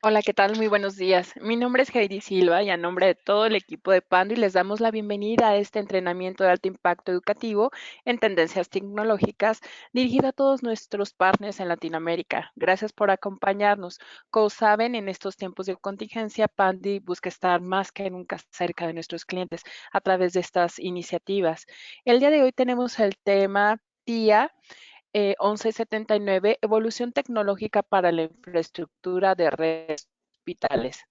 Hola, ¿qué tal? Muy buenos días. Mi nombre es Heidi Silva y a nombre de todo el equipo de Pando y les damos la bienvenida a este entrenamiento de alto impacto educativo en tendencias tecnológicas dirigido a todos nuestros partners en Latinoamérica. Gracias por acompañarnos. Como saben, en estos tiempos de contingencia, Pandi busca estar más que nunca cerca de nuestros clientes a través de estas iniciativas. El día de hoy tenemos el tema TIA 1179, Evolución tecnológica para la infraestructura de redes hospitales.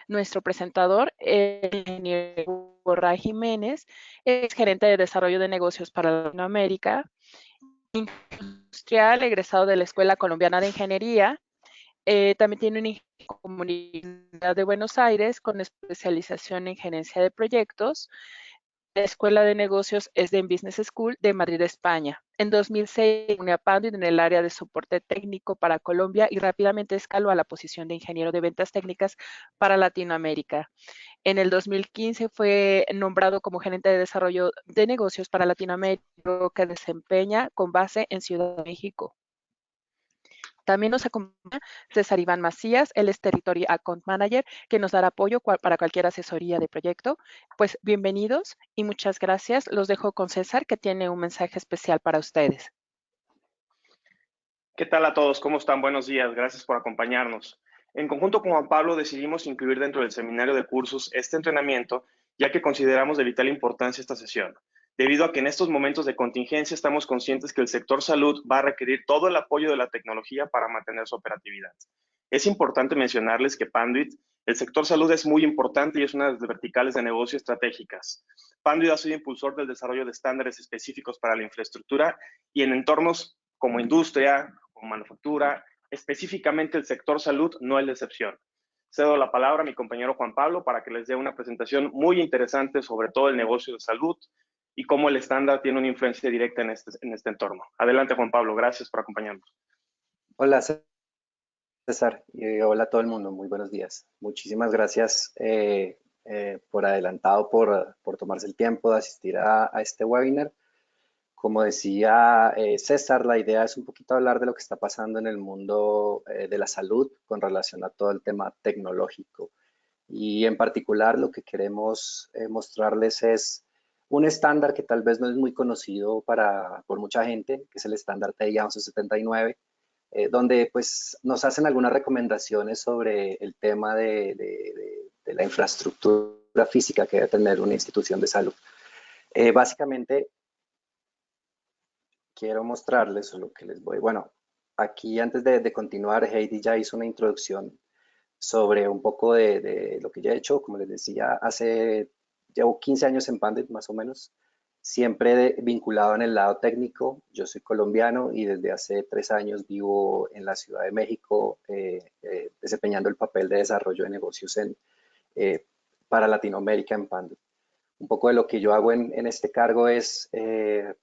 Nuestro presentador, el ingeniero Borra Jiménez, es gerente de desarrollo de negocios para Latinoamérica, industrial, egresado de la Escuela Colombiana de Ingeniería. También tiene una comunidad de Buenos Aires con especialización en gerencia de proyectos. La Escuela de Negocios es de Business School de Madrid, España. En 2006 se unió a Panduit en el área de soporte técnico para Colombia y rápidamente escaló a la posición de ingeniero de ventas técnicas para Latinoamérica. En el 2015 fue nombrado como gerente de desarrollo de negocios para Latinoamérica, que desempeña con base en Ciudad de México. También nos acompaña César Iván Macías, él es Territory Account Manager, que nos dará apoyo para cualquier asesoría de proyecto. Pues bienvenidos y muchas gracias. Los dejo con César, que tiene un mensaje especial para ustedes. ¿Qué tal a todos? ¿Cómo están? Buenos días. Gracias por acompañarnos. En conjunto con Juan Pablo decidimos incluir dentro del seminario de cursos este entrenamiento, ya que consideramos de vital importancia esta sesión, debido a que en estos momentos de contingencia estamos conscientes que el sector salud va a requerir todo el apoyo de la tecnología para mantener su operatividad. Es importante mencionarles que Panduit, el sector salud es muy importante y es una de las verticales de negocio estratégicas. Panduit ha sido impulsor del desarrollo de estándares específicos para la infraestructura y en entornos como industria, como manufactura, específicamente el sector salud no es la excepción. Cedo la palabra a mi compañero Juan Pablo para que les dé una presentación muy interesante sobre todo el negocio de salud y cómo el estándar tiene una influencia directa en este entorno. Adelante, Juan Pablo. Gracias por acompañarnos. Hola César, y hola a todo el mundo, muy buenos días. Muchísimas gracias por adelantado, por tomarse el tiempo de asistir a este webinar. Como decía César, la idea es un poquito hablar de lo que está pasando en el mundo de la salud con relación a todo el tema tecnológico. Y en particular lo que queremos mostrarles es un estándar que tal vez no es muy conocido por mucha gente, que es el estándar TIA 1179, donde pues nos hacen algunas recomendaciones sobre el tema de la infraestructura física que debe tener una institución de salud. Básicamente, quiero mostrarles lo que les voy. Bueno, aquí antes de continuar, Heidi ya hizo una introducción sobre un poco de lo que ya he hecho. Como les decía, llevo 15 años en Pandit más o menos, siempre vinculado en el lado técnico. Yo soy colombiano y desde hace 3 años vivo en la Ciudad de México, desempeñando el papel de desarrollo de negocios eh, para Latinoamérica en Pandit. Un poco de lo que yo hago en este cargo es eh,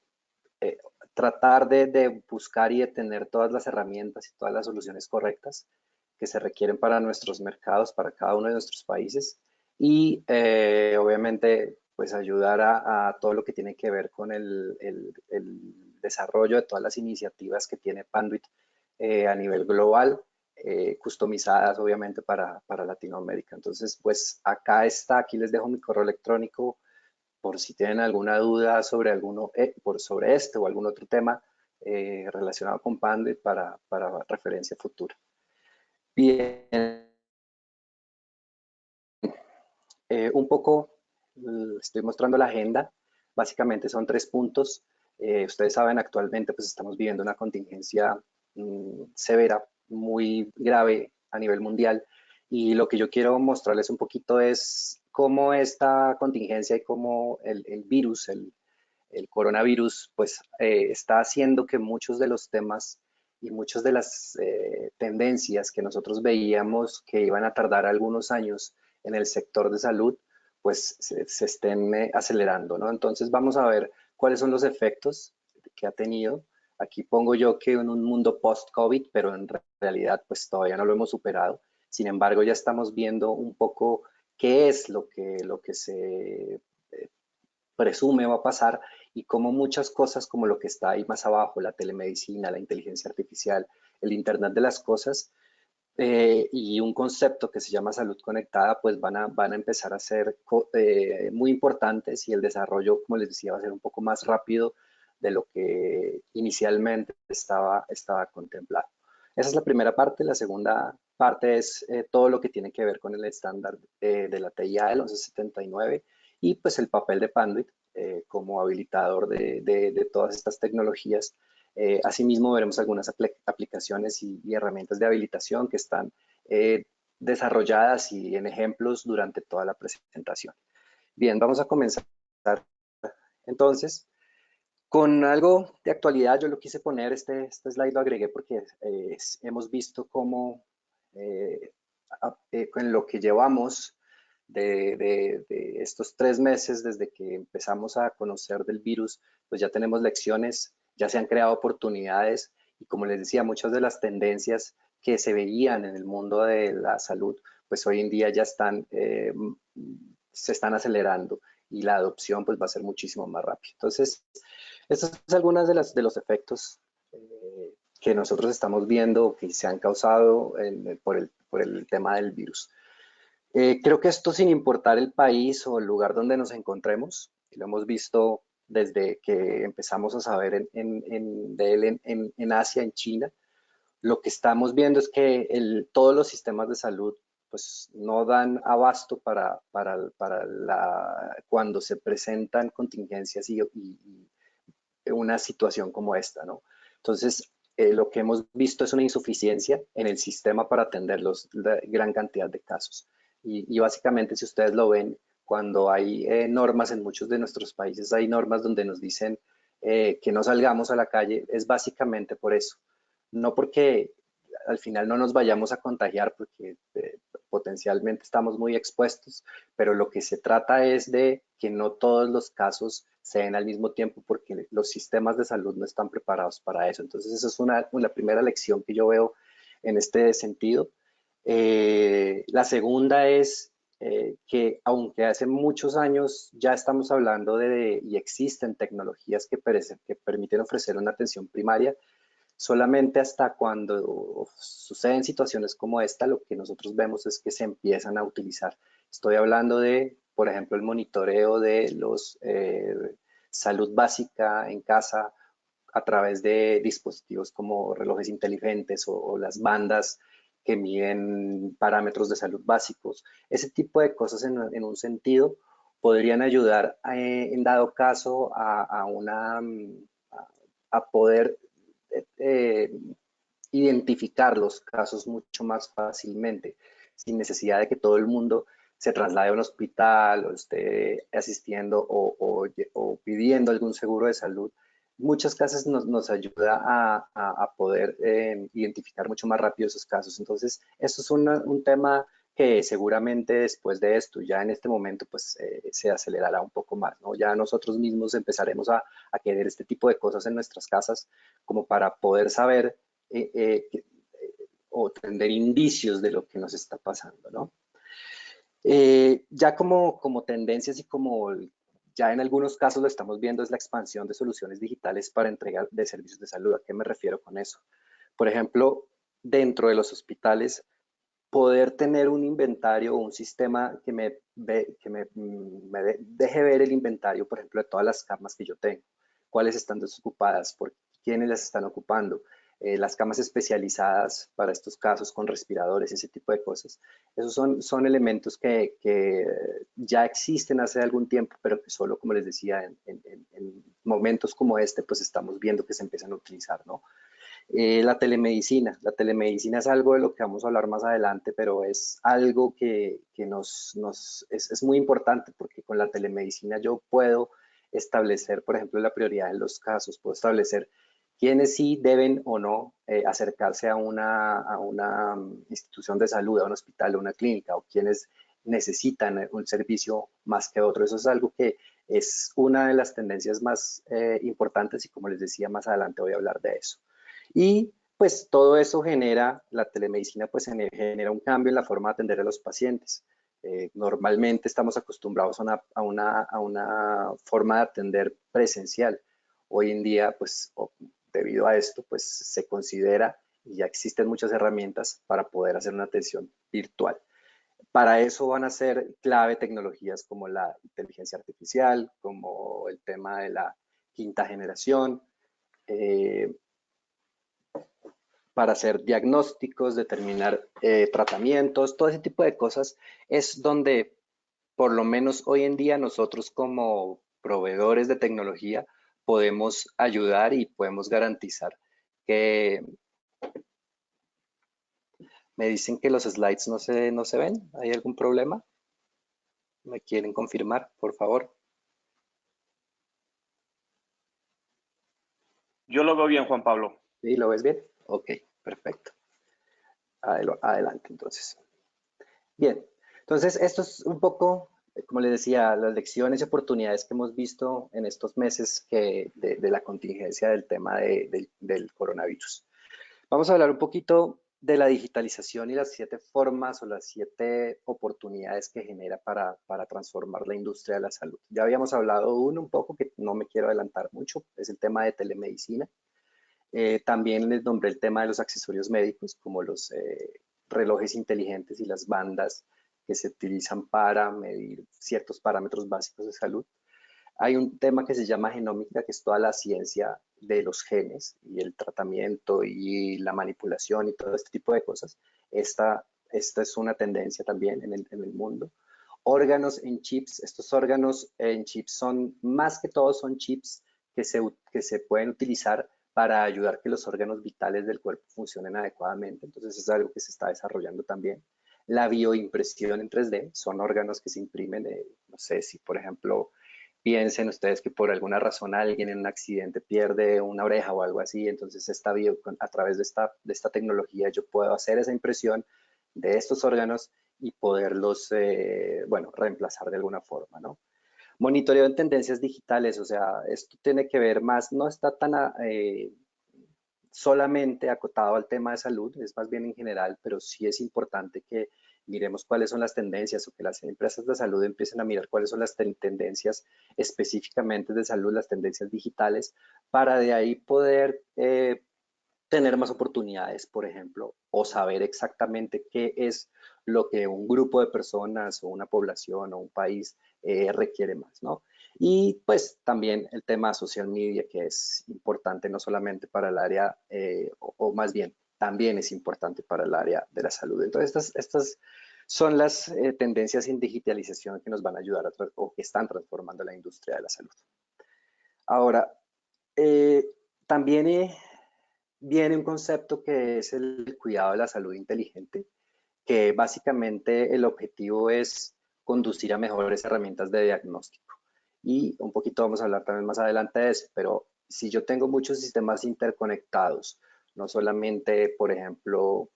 tratar de buscar y de tener todas las herramientas y todas las soluciones correctas que se requieren para nuestros mercados, para cada uno de nuestros países y obviamente pues ayudar a todo lo que tiene que ver con el desarrollo de todas las iniciativas que tiene Panduit a nivel global, customizadas obviamente para Latinoamérica. Entonces pues acá está, aquí les dejo mi correo electrónico por si tienen alguna duda sobre este o algún otro tema relacionado con Panduit para referencia futura. Bien, un poco estoy mostrando la agenda. Básicamente son 3 puntos. Ustedes saben, actualmente pues estamos viviendo una contingencia severa, muy grave a nivel mundial. Y lo que yo quiero mostrarles un poquito es cómo esta contingencia y cómo el virus, el coronavirus, pues está haciendo que muchos de los temas y muchas de las tendencias que nosotros veíamos que iban a tardar algunos años en el sector de salud, pues se estén acelerando, ¿no? Entonces vamos a ver cuáles son los efectos que ha tenido. Aquí pongo yo que en un mundo post-COVID, pero en realidad pues todavía no lo hemos superado. Sin embargo, ya estamos viendo un poco qué es lo que se presume va a pasar y cómo muchas cosas como lo que está ahí más abajo, la telemedicina, la inteligencia artificial, el Internet de las cosas, y un concepto que se llama salud conectada, pues van a empezar a ser muy importantes y el desarrollo, como les decía, va a ser un poco más rápido de lo que inicialmente estaba contemplado. Esa es la primera parte. La segunda parte es todo lo que tiene que ver con el estándar de la TIA, el 1179, y pues el papel de Panduit como habilitador de todas estas tecnologías. Asimismo, veremos algunas aplicaciones y herramientas de habilitación que están desarrolladas y en ejemplos durante toda la presentación. Bien, vamos a comenzar entonces con algo de actualidad. Yo lo quise poner, este slide lo agregué porque hemos visto cómo en lo que llevamos de estos 3 meses desde que empezamos a conocer del virus, pues ya tenemos lecciones, ya se han creado oportunidades y como les decía, muchas de las tendencias que se veían en el mundo de la salud, pues hoy en día ya se están acelerando y la adopción pues va a ser muchísimo más rápido. Entonces, estas son algunas de los efectos que nosotros estamos viendo que se han causado por el tema del virus. Creo que esto sin importar el país o el lugar donde nos encontremos, lo hemos visto desde que empezamos a saber de él en Asia, en China, lo que estamos viendo es que todos los sistemas de salud pues no dan abasto cuando se presentan contingencias y una situación como esta, ¿no? Entonces, lo que hemos visto es una insuficiencia en el sistema para atender la gran cantidad de casos. Y básicamente, si ustedes lo ven, cuando hay normas en muchos de nuestros países, hay normas donde nos dicen que no salgamos a la calle, es básicamente por eso. No porque al final no nos vayamos a contagiar, porque potencialmente estamos muy expuestos, pero lo que se trata es de que no todos los casos se den al mismo tiempo porque los sistemas de salud no están preparados para eso. Entonces, esa es una primera lección que yo veo en este sentido. La segunda es que aunque hace muchos años ya estamos hablando y existen tecnologías que permiten ofrecer una atención primaria, solamente hasta cuando suceden situaciones como esta, lo que nosotros vemos es que se empiezan a utilizar. Estoy hablando de, por ejemplo, el monitoreo de los salud básica en casa a través de dispositivos como relojes inteligentes o las bandas que miden parámetros de salud básicos. Ese tipo de cosas en un sentido podrían ayudar en dado caso a poder eh, identificar los casos mucho más fácilmente, sin necesidad de que todo el mundo se traslade a un hospital o esté asistiendo o pidiendo algún seguro de salud. Muchas casas nos ayuda a poder identificar mucho más rápido esos casos. Entonces, esto es un tema que seguramente después de esto, ya en este momento, pues se acelerará un poco más, ¿no? Ya nosotros mismos empezaremos a querer este tipo de cosas en nuestras casas como para poder saber o tener indicios de lo que nos está pasando, ¿no? Ya como tendencias y como ya en algunos casos lo estamos viendo es la expansión de soluciones digitales para entrega de servicios de salud. ¿A qué me refiero con eso? Por ejemplo, dentro de los hospitales, poder tener un inventario o un sistema que me deje ver el inventario, por ejemplo, de todas las camas que yo tengo, cuáles están desocupadas, por quiénes las están ocupando, las camas especializadas para estos casos con respiradores, ese tipo de cosas. Esos son elementos que ya existen hace algún tiempo, pero que solo, como les decía, en momentos como este, pues estamos viendo que se empiezan a utilizar, ¿no? La telemedicina es algo de lo que vamos a hablar más adelante, pero es algo que es muy importante porque con la telemedicina yo puedo establecer, por ejemplo, la prioridad en los casos, puedo establecer quiénes sí deben o no acercarse a una institución de salud, a un hospital, a una clínica, o quienes necesitan un servicio más que otro. Eso es algo que es una de las tendencias más importantes y como les decía, más adelante voy a hablar de eso. Y pues todo eso la telemedicina pues genera un cambio en la forma de atender a los pacientes. Normalmente estamos acostumbrados a una forma de atender presencial. Hoy en día, pues debido a esto, pues se considera y ya existen muchas herramientas para poder hacer una atención virtual. Para eso van a ser clave tecnologías como la inteligencia artificial, como el tema de la quinta generación, para hacer diagnósticos, determinar tratamientos, todo ese tipo de cosas es donde, por lo menos hoy en día, nosotros como proveedores de tecnología podemos ayudar y podemos garantizar que... Me dicen que los slides no se ven. ¿Hay algún problema? ¿Me quieren confirmar, por favor? Yo lo veo bien, Juan Pablo. ¿Sí? ¿Lo ves bien? Ok, perfecto. Adelante, entonces. Bien, entonces esto es un poco, como les decía, las lecciones y oportunidades que hemos visto en estos meses de la contingencia del tema del coronavirus. Vamos a hablar un poquito de la digitalización y las 7 formas o las 7 oportunidades que genera para transformar la industria de la salud. Ya habíamos hablado un poco, que no me quiero adelantar mucho, es el tema de telemedicina. También les nombré el tema de los accesorios médicos, como los relojes inteligentes y las bandas que se utilizan para medir ciertos parámetros básicos de salud. Hay un tema que se llama genómica, que es toda la ciencia de los genes y el tratamiento y la manipulación y todo este tipo de cosas. Esta es una tendencia también en el mundo. Órganos en chips. Estos órganos en chips son, más que todo, son chips que se pueden utilizar para ayudar que los órganos vitales del cuerpo funcionen adecuadamente. Entonces es algo que se está desarrollando también. La bioimpresión en 3D son órganos que se imprimen, no sé si por ejemplo piensen ustedes que por alguna razón alguien en un accidente pierde una oreja o algo así, entonces a través de esta tecnología yo puedo hacer esa impresión de estos órganos y poderlos, bueno, reemplazar de alguna forma, ¿no? Monitoreo en tendencias digitales, o sea, esto tiene que ver más, no está tan solamente acotado al tema de salud, es más bien en general, pero sí es importante que miremos cuáles son las tendencias o que las empresas de salud empiecen a mirar cuáles son las tendencias específicamente de salud, las tendencias digitales, para de ahí poder tener más oportunidades, por ejemplo, o saber exactamente qué es lo que un grupo de personas o una población o un país requiere más, ¿no? Y pues también el tema social media, que es importante no solamente para el área, o más bien, también es importante para el área de la salud. Entonces, estas son las tendencias en digitalización que nos van a ayudar o que están transformando la industria de la salud. Ahora, eh, también viene un concepto que es el cuidado de la salud inteligente, que básicamente el objetivo es conducir a mejores herramientas de diagnóstico. Y un poquito vamos a hablar también más adelante de eso, pero si yo tengo muchos sistemas interconectados, no solamente, por ejemplo,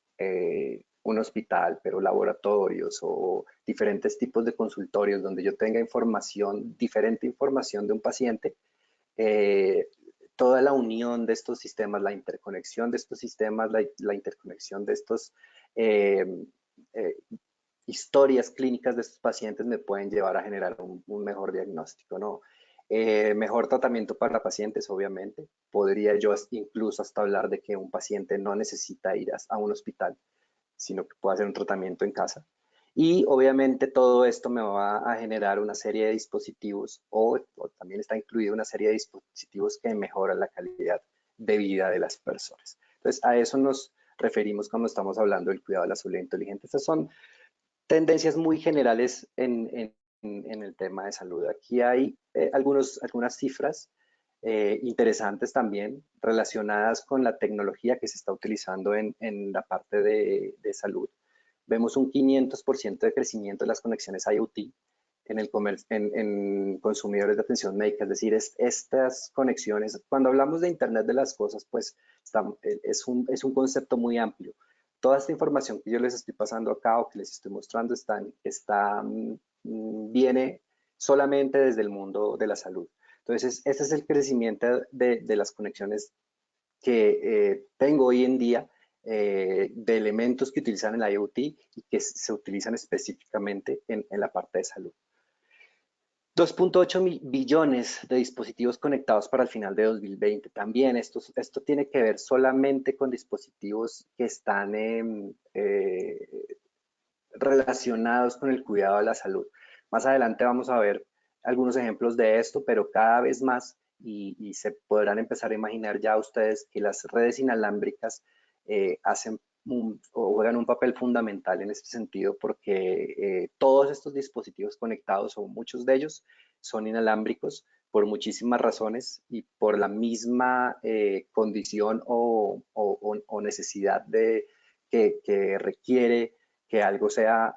un hospital, pero laboratorios o diferentes tipos de consultorios donde yo tenga información, diferente información de un paciente, eh, toda la unión de estos sistemas, la interconexión de estos sistemas, la interconexión de estos eh, eh, historias clínicas de estos pacientes me pueden llevar a generar un mejor diagnóstico, ¿no? Mejor tratamiento para pacientes, obviamente. Podría yo incluso hasta hablar de que un paciente no necesita ir a un hospital, sino que puede hacer un tratamiento en casa. Y obviamente todo esto me va a generar una serie de dispositivos o también está incluido una serie de dispositivos que mejoran la calidad de vida de las personas. Entonces, a eso nos referimos cuando estamos hablando del cuidado de la salud inteligente. Estas son tendencias muy generales en el tema de salud. Aquí hay algunas cifras interesantes también relacionadas con la tecnología que se está utilizando en la parte de salud. Vemos un 500% de crecimiento de las conexiones IoT en consumidores de atención médica, es decir, estas conexiones, cuando hablamos de Internet de las cosas, pues es un concepto muy amplio. Toda esta información que yo les estoy pasando acá o que les estoy mostrando viene solamente desde el mundo de la salud. Entonces, ese es el crecimiento de las conexiones que tengo hoy en día, de elementos que utilizan el IoT y que se utilizan específicamente en la parte de salud. 2.8 billones de dispositivos conectados para el final de 2020. También esto tiene que ver solamente con dispositivos que están relacionados con el cuidado de la salud. Más adelante vamos a ver algunos ejemplos de esto, pero cada vez más, y se podrán empezar a imaginar ya ustedes que las redes inalámbricas hacen o juegan un papel fundamental en este sentido, porque todos estos dispositivos conectados, o muchos de ellos, son inalámbricos por muchísimas razones y por la misma condición o necesidad que requiere que algo sea,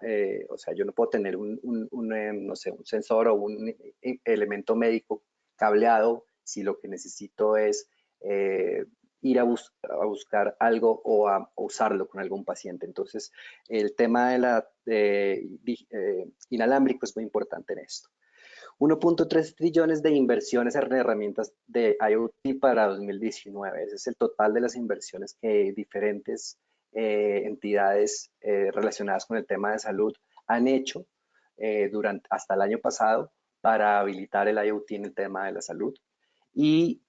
o sea, yo no puedo tener no sé, un sensor o un elemento médico cableado si lo que necesito es ir a buscar algo o a usarlo con algún paciente. Entonces, el tema de inalámbrico es muy importante en esto. 1.3 trillones de inversiones en herramientas de IoT para 2019. Ese es el total de las inversiones que diferentes entidades relacionadas con el tema de salud han hecho hasta el año pasado para habilitar el IoT en el tema de la salud. Y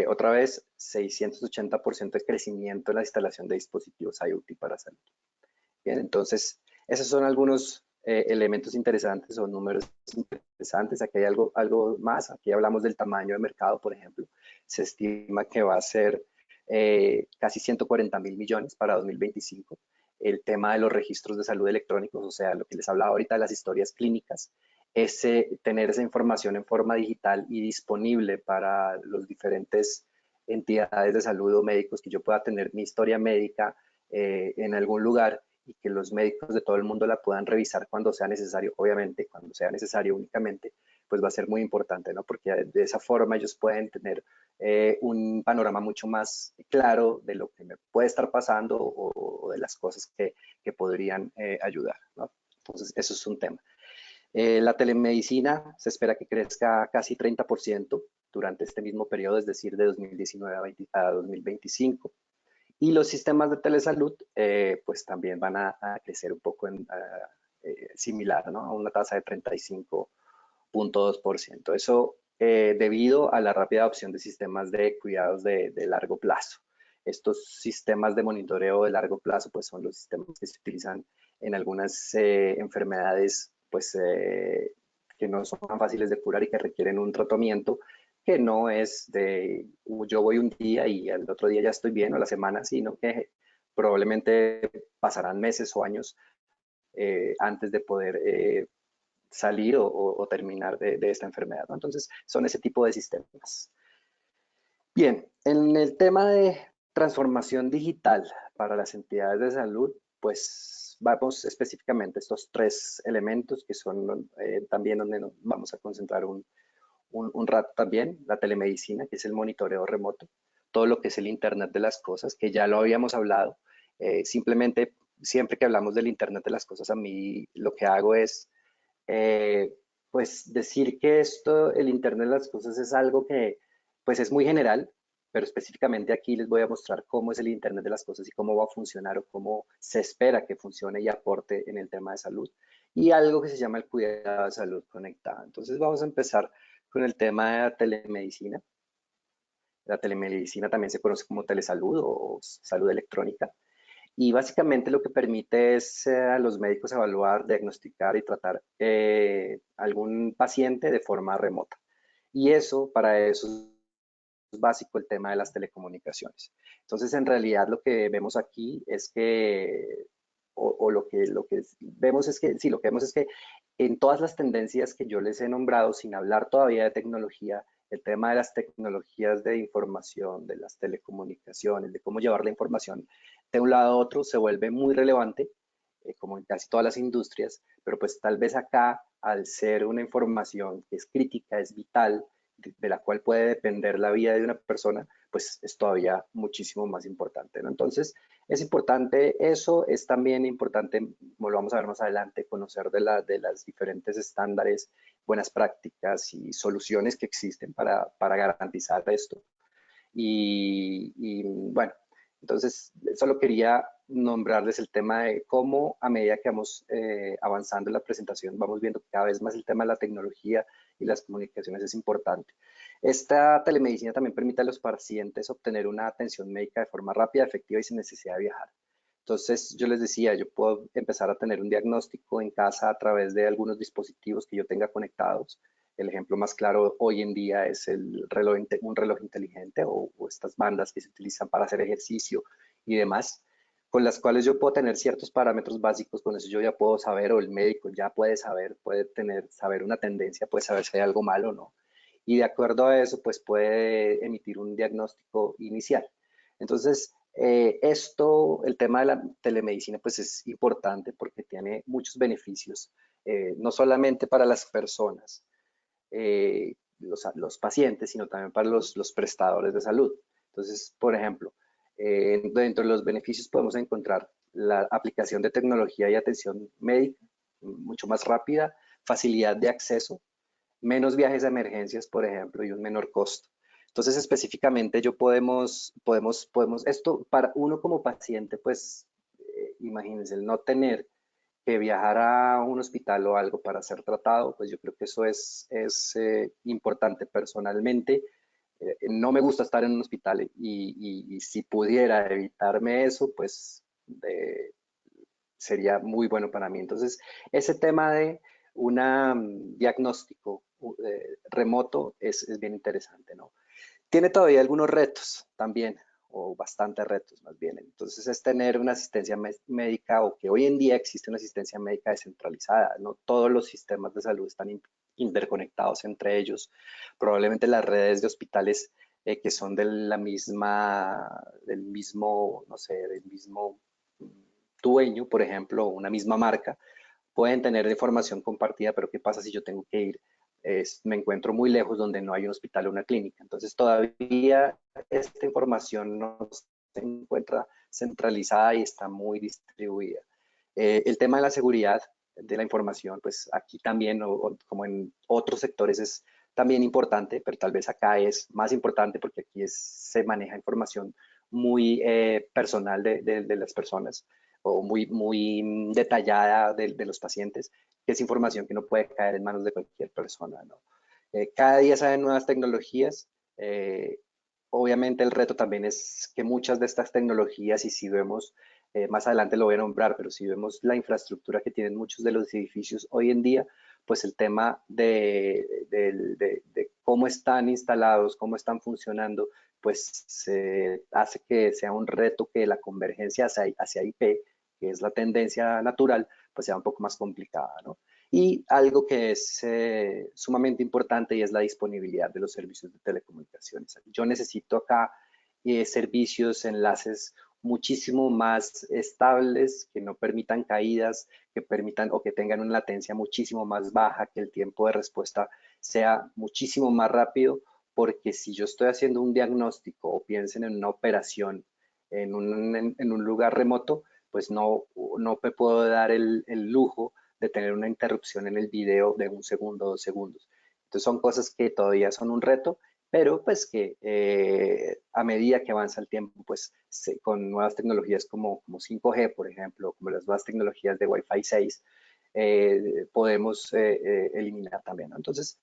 otra vez, 680% de crecimiento en la instalación de dispositivos IoT para salud. Bien, entonces, esos son algunos elementos interesantes o números interesantes. Aquí hay algo más. Aquí hablamos del tamaño de mercado, por ejemplo. Se estima que va a ser casi 140.000 millones para 2025. El tema de los registros de salud electrónicos, o sea, lo que les hablaba ahorita de las historias clínicas, es tener esa información en forma digital y disponible para los diferentes entidades de salud o médicos, que yo pueda tener mi historia médica en algún lugar y que los médicos de todo el mundo la puedan revisar cuando sea necesario, obviamente, cuando sea necesario únicamente, pues va a ser muy importante, ¿no? Porque de esa forma ellos pueden tener un panorama mucho más claro de lo que me puede estar pasando o de las cosas que podrían ayudar, ¿no? Entonces, eso es un tema. La telemedicina se espera que crezca casi 30% durante este mismo periodo, es decir, de 2019 a 2025. Y los sistemas de telesalud, pues también van a crecer un poco similar, ¿no? A una tasa de 35.2%. Eso debido a la rápida adopción de sistemas de cuidados de largo plazo. Estos sistemas de monitoreo de largo plazo, pues son los sistemas que se utilizan en algunas enfermedades, pues que no son tan fáciles de curar y que requieren un tratamiento que no es de yo voy un día y al otro día ya estoy bien o la semana, sino que probablemente pasarán meses o años antes de poder salir o terminar de esta enfermedad, ¿no? Entonces, son ese tipo de sistemas. Bien, en el tema de transformación digital para las entidades de salud, pues vamos específicamente a estos tres elementos que son también donde nos vamos a concentrar un rato también, la telemedicina, que es el monitoreo remoto, todo lo que es el Internet de las cosas, que ya lo habíamos hablado. Simplemente, siempre que hablamos del Internet de las cosas, a mí lo que hago es, pues, decir que el Internet de las cosas es algo que, pues, es muy general, pero específicamente aquí les voy a mostrar cómo es el Internet de las cosas y cómo va a funcionar o cómo se espera que funcione y aporte en el tema de salud. Y algo que se llama el cuidado de salud conectada. Entonces vamos a empezar con el tema de la telemedicina. La telemedicina también se conoce como telesalud o salud electrónica. Y básicamente lo que permite es a los médicos evaluar, diagnosticar y tratar algún paciente de forma remota. Y para eso es básico el tema de las telecomunicaciones. Entonces, en realidad lo que vemos aquí es que, lo que vemos es que, sí, lo que vemos es que en todas las tendencias que yo les he nombrado, sin hablar todavía de tecnología, el tema de las tecnologías de información, de las telecomunicaciones, de cómo llevar la información de un lado a otro, se vuelve muy relevante, como en casi todas las industrias, pero pues tal vez acá, al ser una información que es crítica, es vital, de la cual puede depender la vida de una persona, pues es todavía muchísimo más importante, ¿no? Entonces, es importante eso, es también importante, como lo vamos a ver más adelante, conocer de las diferentes estándares, buenas prácticas y soluciones que existen para garantizar esto. Y bueno, entonces solo quería nombrarles el tema de cómo a medida que vamos avanzando en la presentación, vamos viendo cada vez más el tema de la tecnología y las comunicaciones es importante. Esta telemedicina también permite a los pacientes obtener una atención médica de forma rápida, efectiva y sin necesidad de viajar. Entonces, yo les decía, yo puedo empezar a tener un diagnóstico en casa a través de algunos dispositivos que yo tenga conectados. El ejemplo más claro hoy en día es un reloj inteligente o estas bandas que se utilizan para hacer ejercicio y demás, con las cuales yo puedo tener ciertos parámetros básicos. Con eso yo ya puedo saber, o el médico ya puede saber, saber una tendencia, puede saber si hay algo malo o no. Y de acuerdo a eso, pues puede emitir un diagnóstico inicial. Entonces, el tema de la telemedicina, pues es importante porque tiene muchos beneficios, no solamente para las personas, los pacientes, sino también para los prestadores de salud. Entonces, por ejemplo, dentro de los beneficios podemos encontrar la aplicación de tecnología y atención médica mucho más rápida, facilidad de acceso, menos viajes a emergencias, por ejemplo, y un menor costo. Entonces, específicamente, esto para uno como paciente, pues, imagínense, el no tener que viajar a un hospital o algo para ser tratado, pues yo creo que eso es importante. Personalmente. No me gusta estar en un hospital y si pudiera evitarme eso, pues sería muy bueno para mí. Entonces, ese tema de un diagnóstico remoto es bien interesante, ¿no? Tiene todavía algunos retos también, o bastantes retos más bien. Entonces es tener una asistencia médica, o que hoy en día existe una asistencia médica descentralizada. No todos los sistemas de salud están interconectados entre ellos. Probablemente las redes de hospitales que son del mismo, no sé, del mismo dueño, por ejemplo, una misma marca, pueden tener información compartida, pero ¿qué pasa si yo tengo que ir? Me encuentro muy lejos donde no hay un hospital o una clínica. Entonces todavía esta información no se encuentra centralizada y está muy distribuida. El tema de la seguridad de la información, pues aquí también, como en otros sectores, es también importante, pero tal vez acá es más importante porque aquí se maneja información muy personal de las personas, o muy detallada de los pacientes, que es información que no puede caer en manos de cualquier persona, ¿no? Cada día salen nuevas tecnologías. Obviamente el reto también es que muchas de estas tecnologías, y si vemos, más adelante lo voy a nombrar, pero si vemos la infraestructura que tienen muchos de los edificios hoy en día, pues el tema de cómo están instalados, cómo están funcionando, pues hace que sea un reto que la convergencia hacia IP, que es la tendencia natural, pues sea un poco más complicada, ¿no? Y algo que es sumamente importante, y es la disponibilidad de los servicios de telecomunicaciones. Yo necesito acá servicios, enlaces muchísimo más estables, que no permitan caídas, que permitan o que tengan una latencia muchísimo más baja, que el tiempo de respuesta sea muchísimo más rápido, porque si yo estoy haciendo un diagnóstico, o piensen en una operación en un lugar remoto, pues no me puedo dar el lujo de tener una interrupción en el video de 1 segundo, 2 segundos. Entonces son cosas que todavía son un reto, pero pues que a medida que avanza el tiempo, pues con nuevas tecnologías como 5G, por ejemplo, como las nuevas tecnologías de Wi-Fi 6, podemos eliminar también, ¿no? Entonces,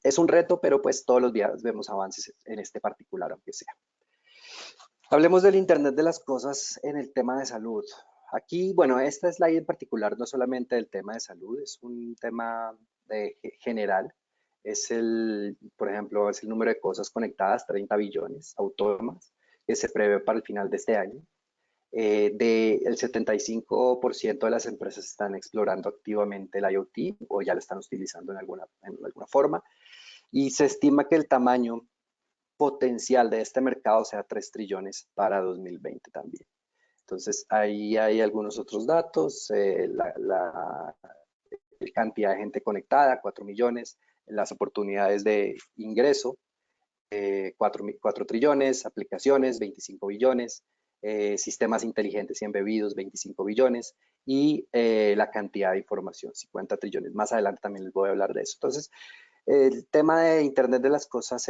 es un reto, pero pues todos los días vemos avances en este particular, aunque sea. Hablemos del Internet de las cosas en el tema de salud. Aquí, bueno, esta slide en particular no solamente del tema de salud, es un tema general. Por ejemplo, es el número de cosas conectadas, 30 billones autónomas, que se prevé para el final de este año. El 75% de las empresas están explorando activamente el IoT, o ya lo están utilizando en alguna forma, y se estima que el tamaño potencial de este mercado sea 3 trillones para 2020 también. Entonces, ahí hay algunos otros datos, la cantidad de gente conectada, 4 millones, las oportunidades de ingreso, 4 trillones, aplicaciones, 25 billones, sistemas inteligentes y embebidos, 25 billones, y la cantidad de información, 50 trillones. Más adelante también les voy a hablar de eso. Entonces, el tema de Internet de las cosas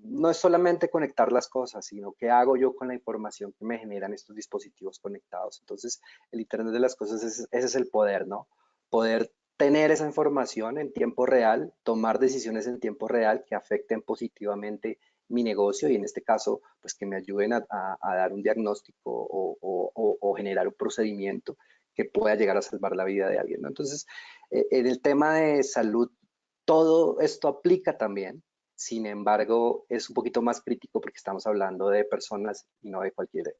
no es solamente conectar las cosas, sino qué hago yo con la información que me generan estos dispositivos conectados. Entonces, el Internet de las cosas, ese es el poder, ¿no? Poder tener esa información en tiempo real, tomar decisiones en tiempo real que afecten positivamente mi negocio y en este caso, pues que me ayuden a dar un diagnóstico o generar un procedimiento que pueda llegar a salvar la vida de alguien, ¿no? Entonces, en el tema de salud, todo esto aplica también. Sin embargo, es un poquito más crítico porque estamos hablando de personas y no de cualquier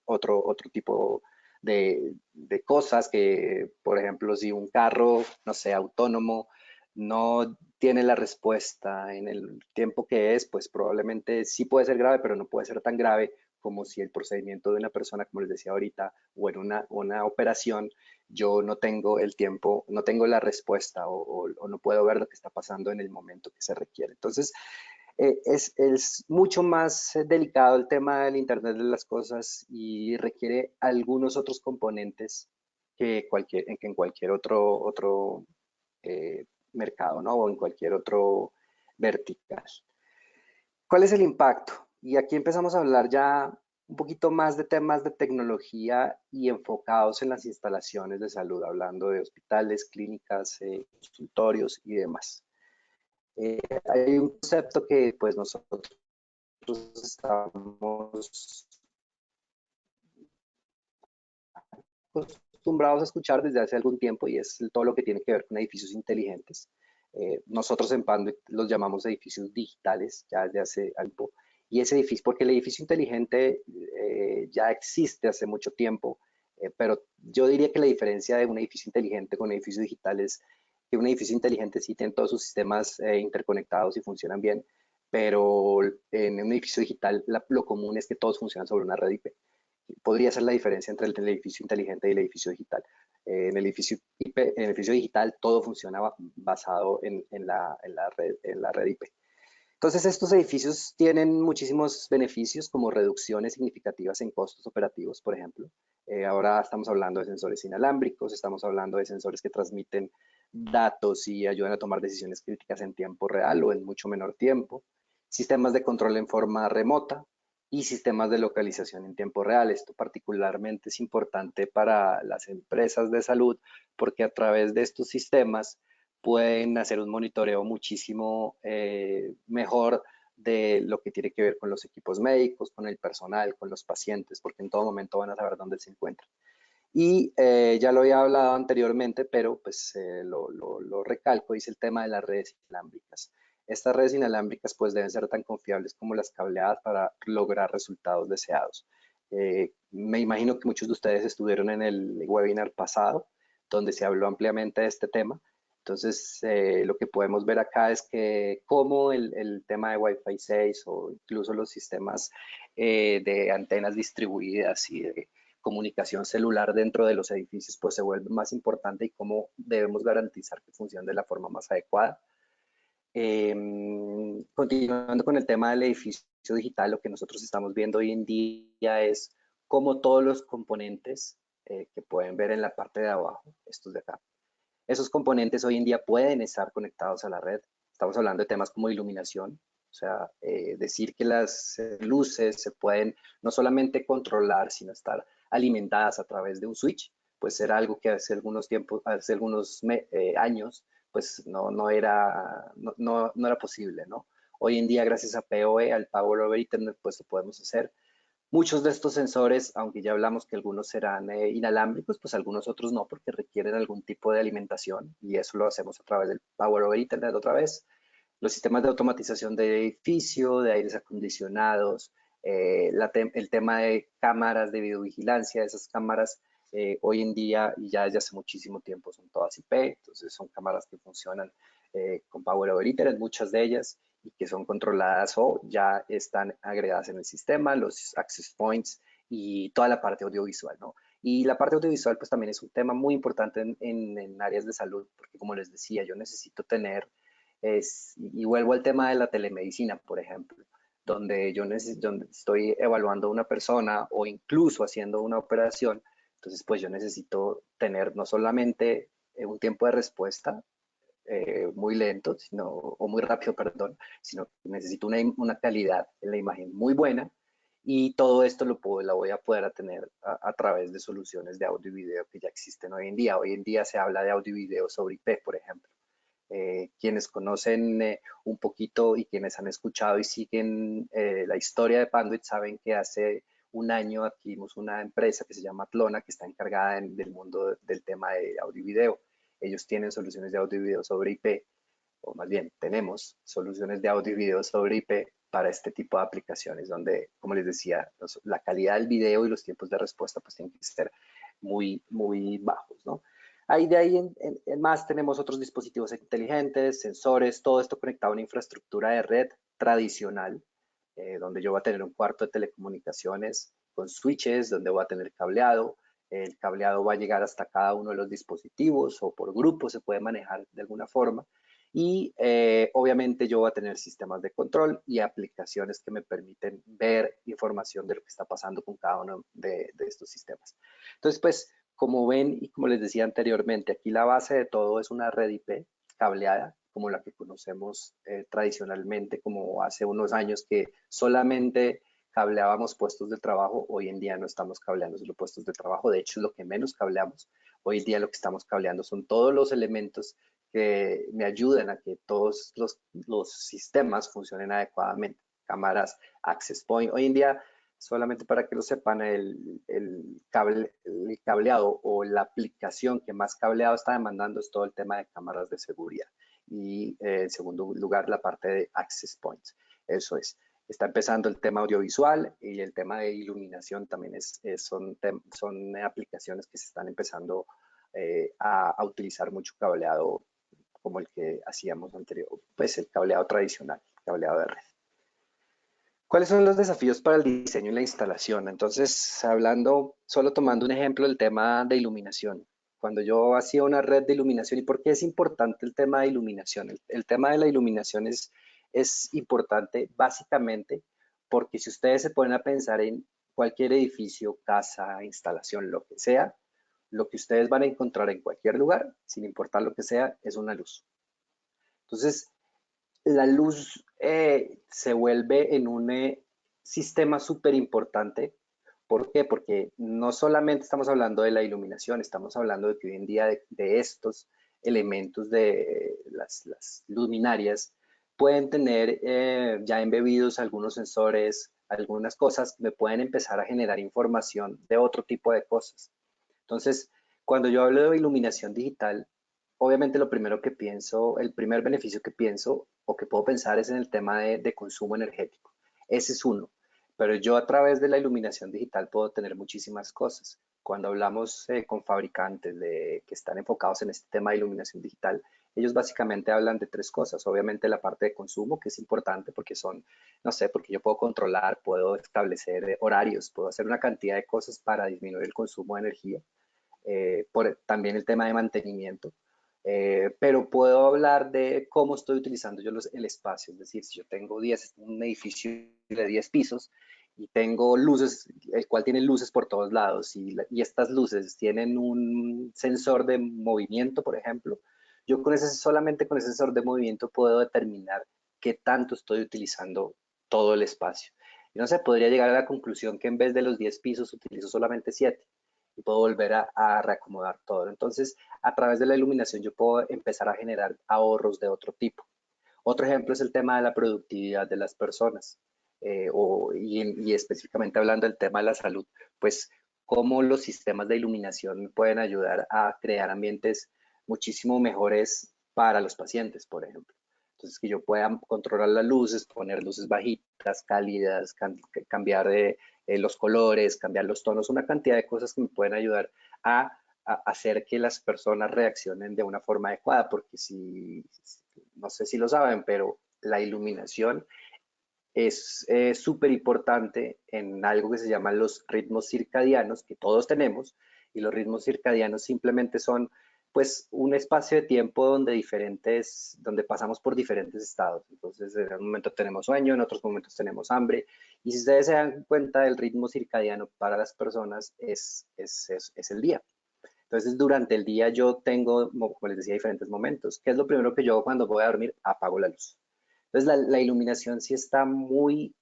otro tipo de cosas que, por ejemplo, si un carro, no sé, autónomo, no tiene la respuesta en el tiempo que es, pues probablemente sí puede ser grave, pero no puede ser tan grave como si el procedimiento de una persona, como les decía ahorita, o en una operación, yo no tengo el tiempo, no tengo la respuesta o no puedo ver lo que está pasando en el momento que se requiere. Entonces, es mucho más delicado el tema del Internet de las cosas y requiere algunos otros componentes que en cualquier otro mercado, ¿no? O en cualquier otro vertical. ¿Cuál es el impacto? Y aquí empezamos a hablar ya un poquito más de temas de tecnología y enfocados en las instalaciones de salud, hablando de hospitales, clínicas, consultorios y demás. Hay un concepto que pues nosotros estamos acostumbrados a escuchar desde hace algún tiempo y es todo lo que tiene que ver con edificios inteligentes. Nosotros en Panduit los llamamos edificios digitales ya desde hace algo. Y ese edificio, porque el edificio inteligente ya existe hace mucho tiempo, pero yo diría que la diferencia de un edificio inteligente con un edificio digital es que un edificio inteligente sí tiene todos sus sistemas interconectados y funcionan bien, pero en un edificio digital lo común es que todos funcionan sobre una red IP. Podría ser la diferencia entre el edificio inteligente y el edificio digital. En el edificio IP, en el edificio digital todo funciona basado en la red IP. Entonces, estos edificios tienen muchísimos beneficios como reducciones significativas en costos operativos, por ejemplo. Ahora estamos hablando de sensores inalámbricos, estamos hablando de sensores que transmiten datos y ayudan a tomar decisiones críticas en tiempo real o en mucho menor tiempo. Sistemas de control en forma remota y sistemas de localización en tiempo real. Esto particularmente es importante para las empresas de salud porque a través de estos sistemas pueden hacer un monitoreo muchísimo mejor de lo que tiene que ver con los equipos médicos, con el personal, con los pacientes, porque en todo momento van a saber dónde se encuentran. Y ya lo había hablado anteriormente, pero pues lo recalco, es el tema de las redes inalámbricas. Estas redes inalámbricas pues deben ser tan confiables como las cableadas para lograr resultados deseados. Me imagino que muchos de ustedes estuvieron en el webinar pasado, donde se habló ampliamente de este tema. Entonces, lo que podemos ver acá es que cómo el tema de Wi-Fi 6 o incluso los sistemas de antenas distribuidas y de comunicación celular dentro de los edificios pues se vuelve más importante y cómo debemos garantizar que funcione de la forma más adecuada. Continuando con el tema del edificio digital, lo que nosotros estamos viendo hoy en día es cómo todos los componentes que pueden ver en la parte de abajo, estos de acá, esos componentes hoy en día pueden estar conectados a la red. Estamos hablando de temas como iluminación, o sea, decir que las luces se pueden no solamente controlar, sino estar alimentadas a través de un switch, pues era algo que hace algunos tiempos, hace algunos años, pues no era posible, ¿no? Hoy en día, gracias a PoE, al Power over Ethernet, pues lo podemos hacer. Muchos de estos sensores, aunque ya hablamos que algunos serán inalámbricos, pues algunos otros no, porque requieren algún tipo de alimentación y eso lo hacemos a través del Power over Ethernet otra vez. Los sistemas de automatización de edificio, de aires acondicionados, el tema de cámaras de videovigilancia, esas cámaras hoy en día y ya desde hace muchísimo tiempo son todas IP, entonces son cámaras que funcionan con Power over Ethernet, muchas de ellas, y que son controladas o ya están agregadas en el sistema, los access points y toda la parte audiovisual, ¿no? Y la parte audiovisual pues también es un tema muy importante en áreas de salud, porque como les decía, yo necesito tener, y vuelvo al tema de la telemedicina, por ejemplo, donde estoy evaluando a una persona o incluso haciendo una operación, entonces pues yo necesito tener no solamente un tiempo de respuesta, muy lento, o muy rápido, perdón, sino que necesito una calidad en la imagen muy buena y todo esto lo voy a poder tener a través de soluciones de audio y video que ya existen hoy en día. Hoy en día se habla de audio y video sobre IP, por ejemplo. Quienes conocen un poquito y quienes han escuchado y siguen la historia de Panduit saben que hace un año adquirimos una empresa que se llama Tlona, que está encargada del mundo del tema de audio y video. Ellos tienen soluciones de audio y video sobre IP, o más bien tenemos soluciones de audio y video sobre IP para este tipo de aplicaciones donde, como les decía, la calidad del video y los tiempos de respuesta pues tienen que ser muy bajos, ¿no? Ahí de ahí en más tenemos otros dispositivos inteligentes, sensores, todo esto conectado a una infraestructura de red tradicional, donde yo voy a tener un cuarto de telecomunicaciones con switches, donde voy a tener cableado. El cableado va a llegar hasta cada uno de los dispositivos o por grupo se puede manejar de alguna forma. Y obviamente yo voy a tener sistemas de control y aplicaciones que me permiten ver información de lo que está pasando con cada uno de estos sistemas. Entonces, pues, como ven y como les decía anteriormente, aquí la base de todo es una red IP cableada, como la que conocemos tradicionalmente, como hace unos años que solamente cableábamos puestos de trabajo. Hoy en día no estamos cableando solo puestos de trabajo, de hecho es lo que menos cableamos. Hoy en día lo que estamos cableando son todos los elementos que me ayudan a que todos los sistemas funcionen adecuadamente. Cámaras, access point. Hoy en día, solamente para que lo sepan, el cableado o la aplicación que más cableado está demandando es todo el tema de cámaras de seguridad. Y en segundo lugar, la parte de access points. Eso es. Está empezando el tema audiovisual y el tema de iluminación también son aplicaciones que se están empezando a utilizar mucho cableado como el que hacíamos anterior, pues el cableado tradicional, cableado de red. ¿Cuáles son los desafíos para el diseño y la instalación? Entonces, solo tomando un ejemplo del tema de iluminación. Cuando yo hacía una red de iluminación, ¿y por qué es importante el tema de iluminación? El tema de la iluminación es importante básicamente porque si ustedes se ponen a pensar en cualquier edificio, casa, instalación, lo que sea, lo que ustedes van a encontrar en cualquier lugar, sin importar lo que sea, es una luz. Entonces, la luz se vuelve en un sistema súper importante. ¿Por qué? Porque no solamente estamos hablando de la iluminación, estamos hablando de que hoy en día de estos elementos de las luminarias pueden tener ya embebidos algunos sensores, algunas cosas que me pueden empezar a generar información de otro tipo de cosas. Entonces, cuando yo hablo de iluminación digital, obviamente lo primero que pienso, el primer beneficio que pienso o que puedo pensar es en el tema de consumo energético. Ese es uno. Pero yo a través de la iluminación digital puedo tener muchísimas cosas. Cuando hablamos con fabricantes que están enfocados en este tema de iluminación digital, ellos básicamente hablan de tres cosas. Obviamente la parte de consumo, que es importante porque no sé, porque yo puedo controlar, puedo establecer horarios, puedo hacer una cantidad de cosas para disminuir el consumo de energía. También el tema de mantenimiento. Pero puedo hablar de cómo estoy utilizando yo el espacio. Es decir, si yo tengo un edificio de 10 pisos y tengo luces, el cual tiene luces por todos lados y estas luces tienen un sensor de movimiento, por ejemplo, yo solamente con ese sensor de movimiento puedo determinar qué tanto estoy utilizando todo el espacio. Y no sé, podría llegar a la conclusión que en vez de los 10 pisos utilizo solamente 7 y puedo volver a reacomodar todo. Entonces, a través de la iluminación yo puedo empezar a generar ahorros de otro tipo. Otro ejemplo es el tema de la productividad de las personas y específicamente hablando del tema de la salud, pues cómo los sistemas de iluminación pueden ayudar a crear ambientes muchísimo mejores para los pacientes, por ejemplo. Entonces, que yo pueda controlar las luces, poner luces bajitas, cálidas, cambiar los colores, cambiar los tonos, una cantidad de cosas que me pueden ayudar a hacer que las personas reaccionen de una forma adecuada, porque no sé si lo saben, pero la iluminación es súper importante en algo que se llaman los ritmos circadianos, que todos tenemos, y los ritmos circadianos simplemente son pues un espacio de tiempo donde pasamos por diferentes estados. Entonces, en un momento tenemos sueño, en otros momentos tenemos hambre, y si ustedes se dan cuenta, el ritmo circadiano para las personas es el día. Entonces, durante el día yo tengo, como les decía, diferentes momentos. ¿Qué es lo primero que yo hago cuando voy a dormir? Apago la luz. Entonces, la iluminación sí está muy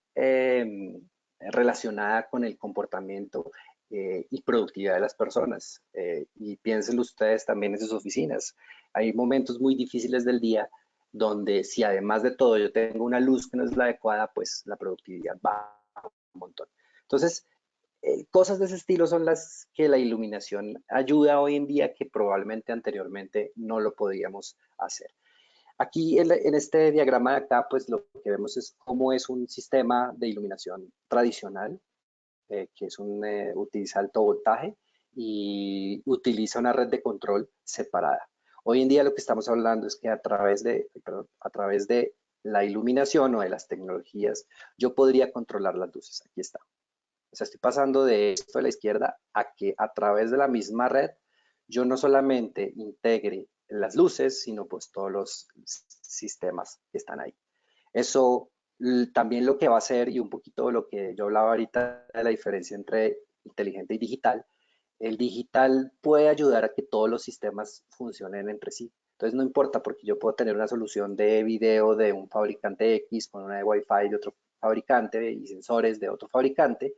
relacionada con el comportamiento y productividad de las personas. Y piensen ustedes también en sus oficinas. Hay momentos muy difíciles del día donde si además de todo yo tengo una luz que no es la adecuada, pues la productividad baja un montón. Entonces, cosas de ese estilo son las que la iluminación ayuda hoy en día que probablemente anteriormente no lo podíamos hacer. Aquí en este diagrama de acá, pues lo que vemos es cómo es un sistema de iluminación tradicional, que es utiliza alto voltaje y utiliza una red de control separada. Hoy en día lo que estamos hablando es que a través de la iluminación o de las tecnologías, yo podría controlar las luces. Aquí está. O sea, estoy pasando de esto de la izquierda a que a través de la misma red yo no solamente integre las luces, sino pues todos los sistemas que están ahí. Eso también lo que va a hacer, y un poquito lo que yo hablaba ahorita de la diferencia entre inteligente y digital, el digital puede ayudar a que todos los sistemas funcionen entre sí. Entonces no importa porque yo puedo tener una solución de video de un fabricante X con una de Wi-Fi de otro fabricante y sensores de otro fabricante,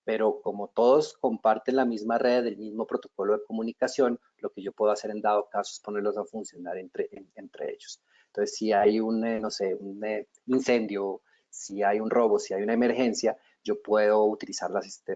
pero como todos comparten la misma red, el mismo protocolo de comunicación, lo que yo puedo hacer en dado caso es ponerlos a funcionar entre ellos. Entonces, si hay no sé, un incendio, si hay un robo, si hay una emergencia, yo puedo utilizar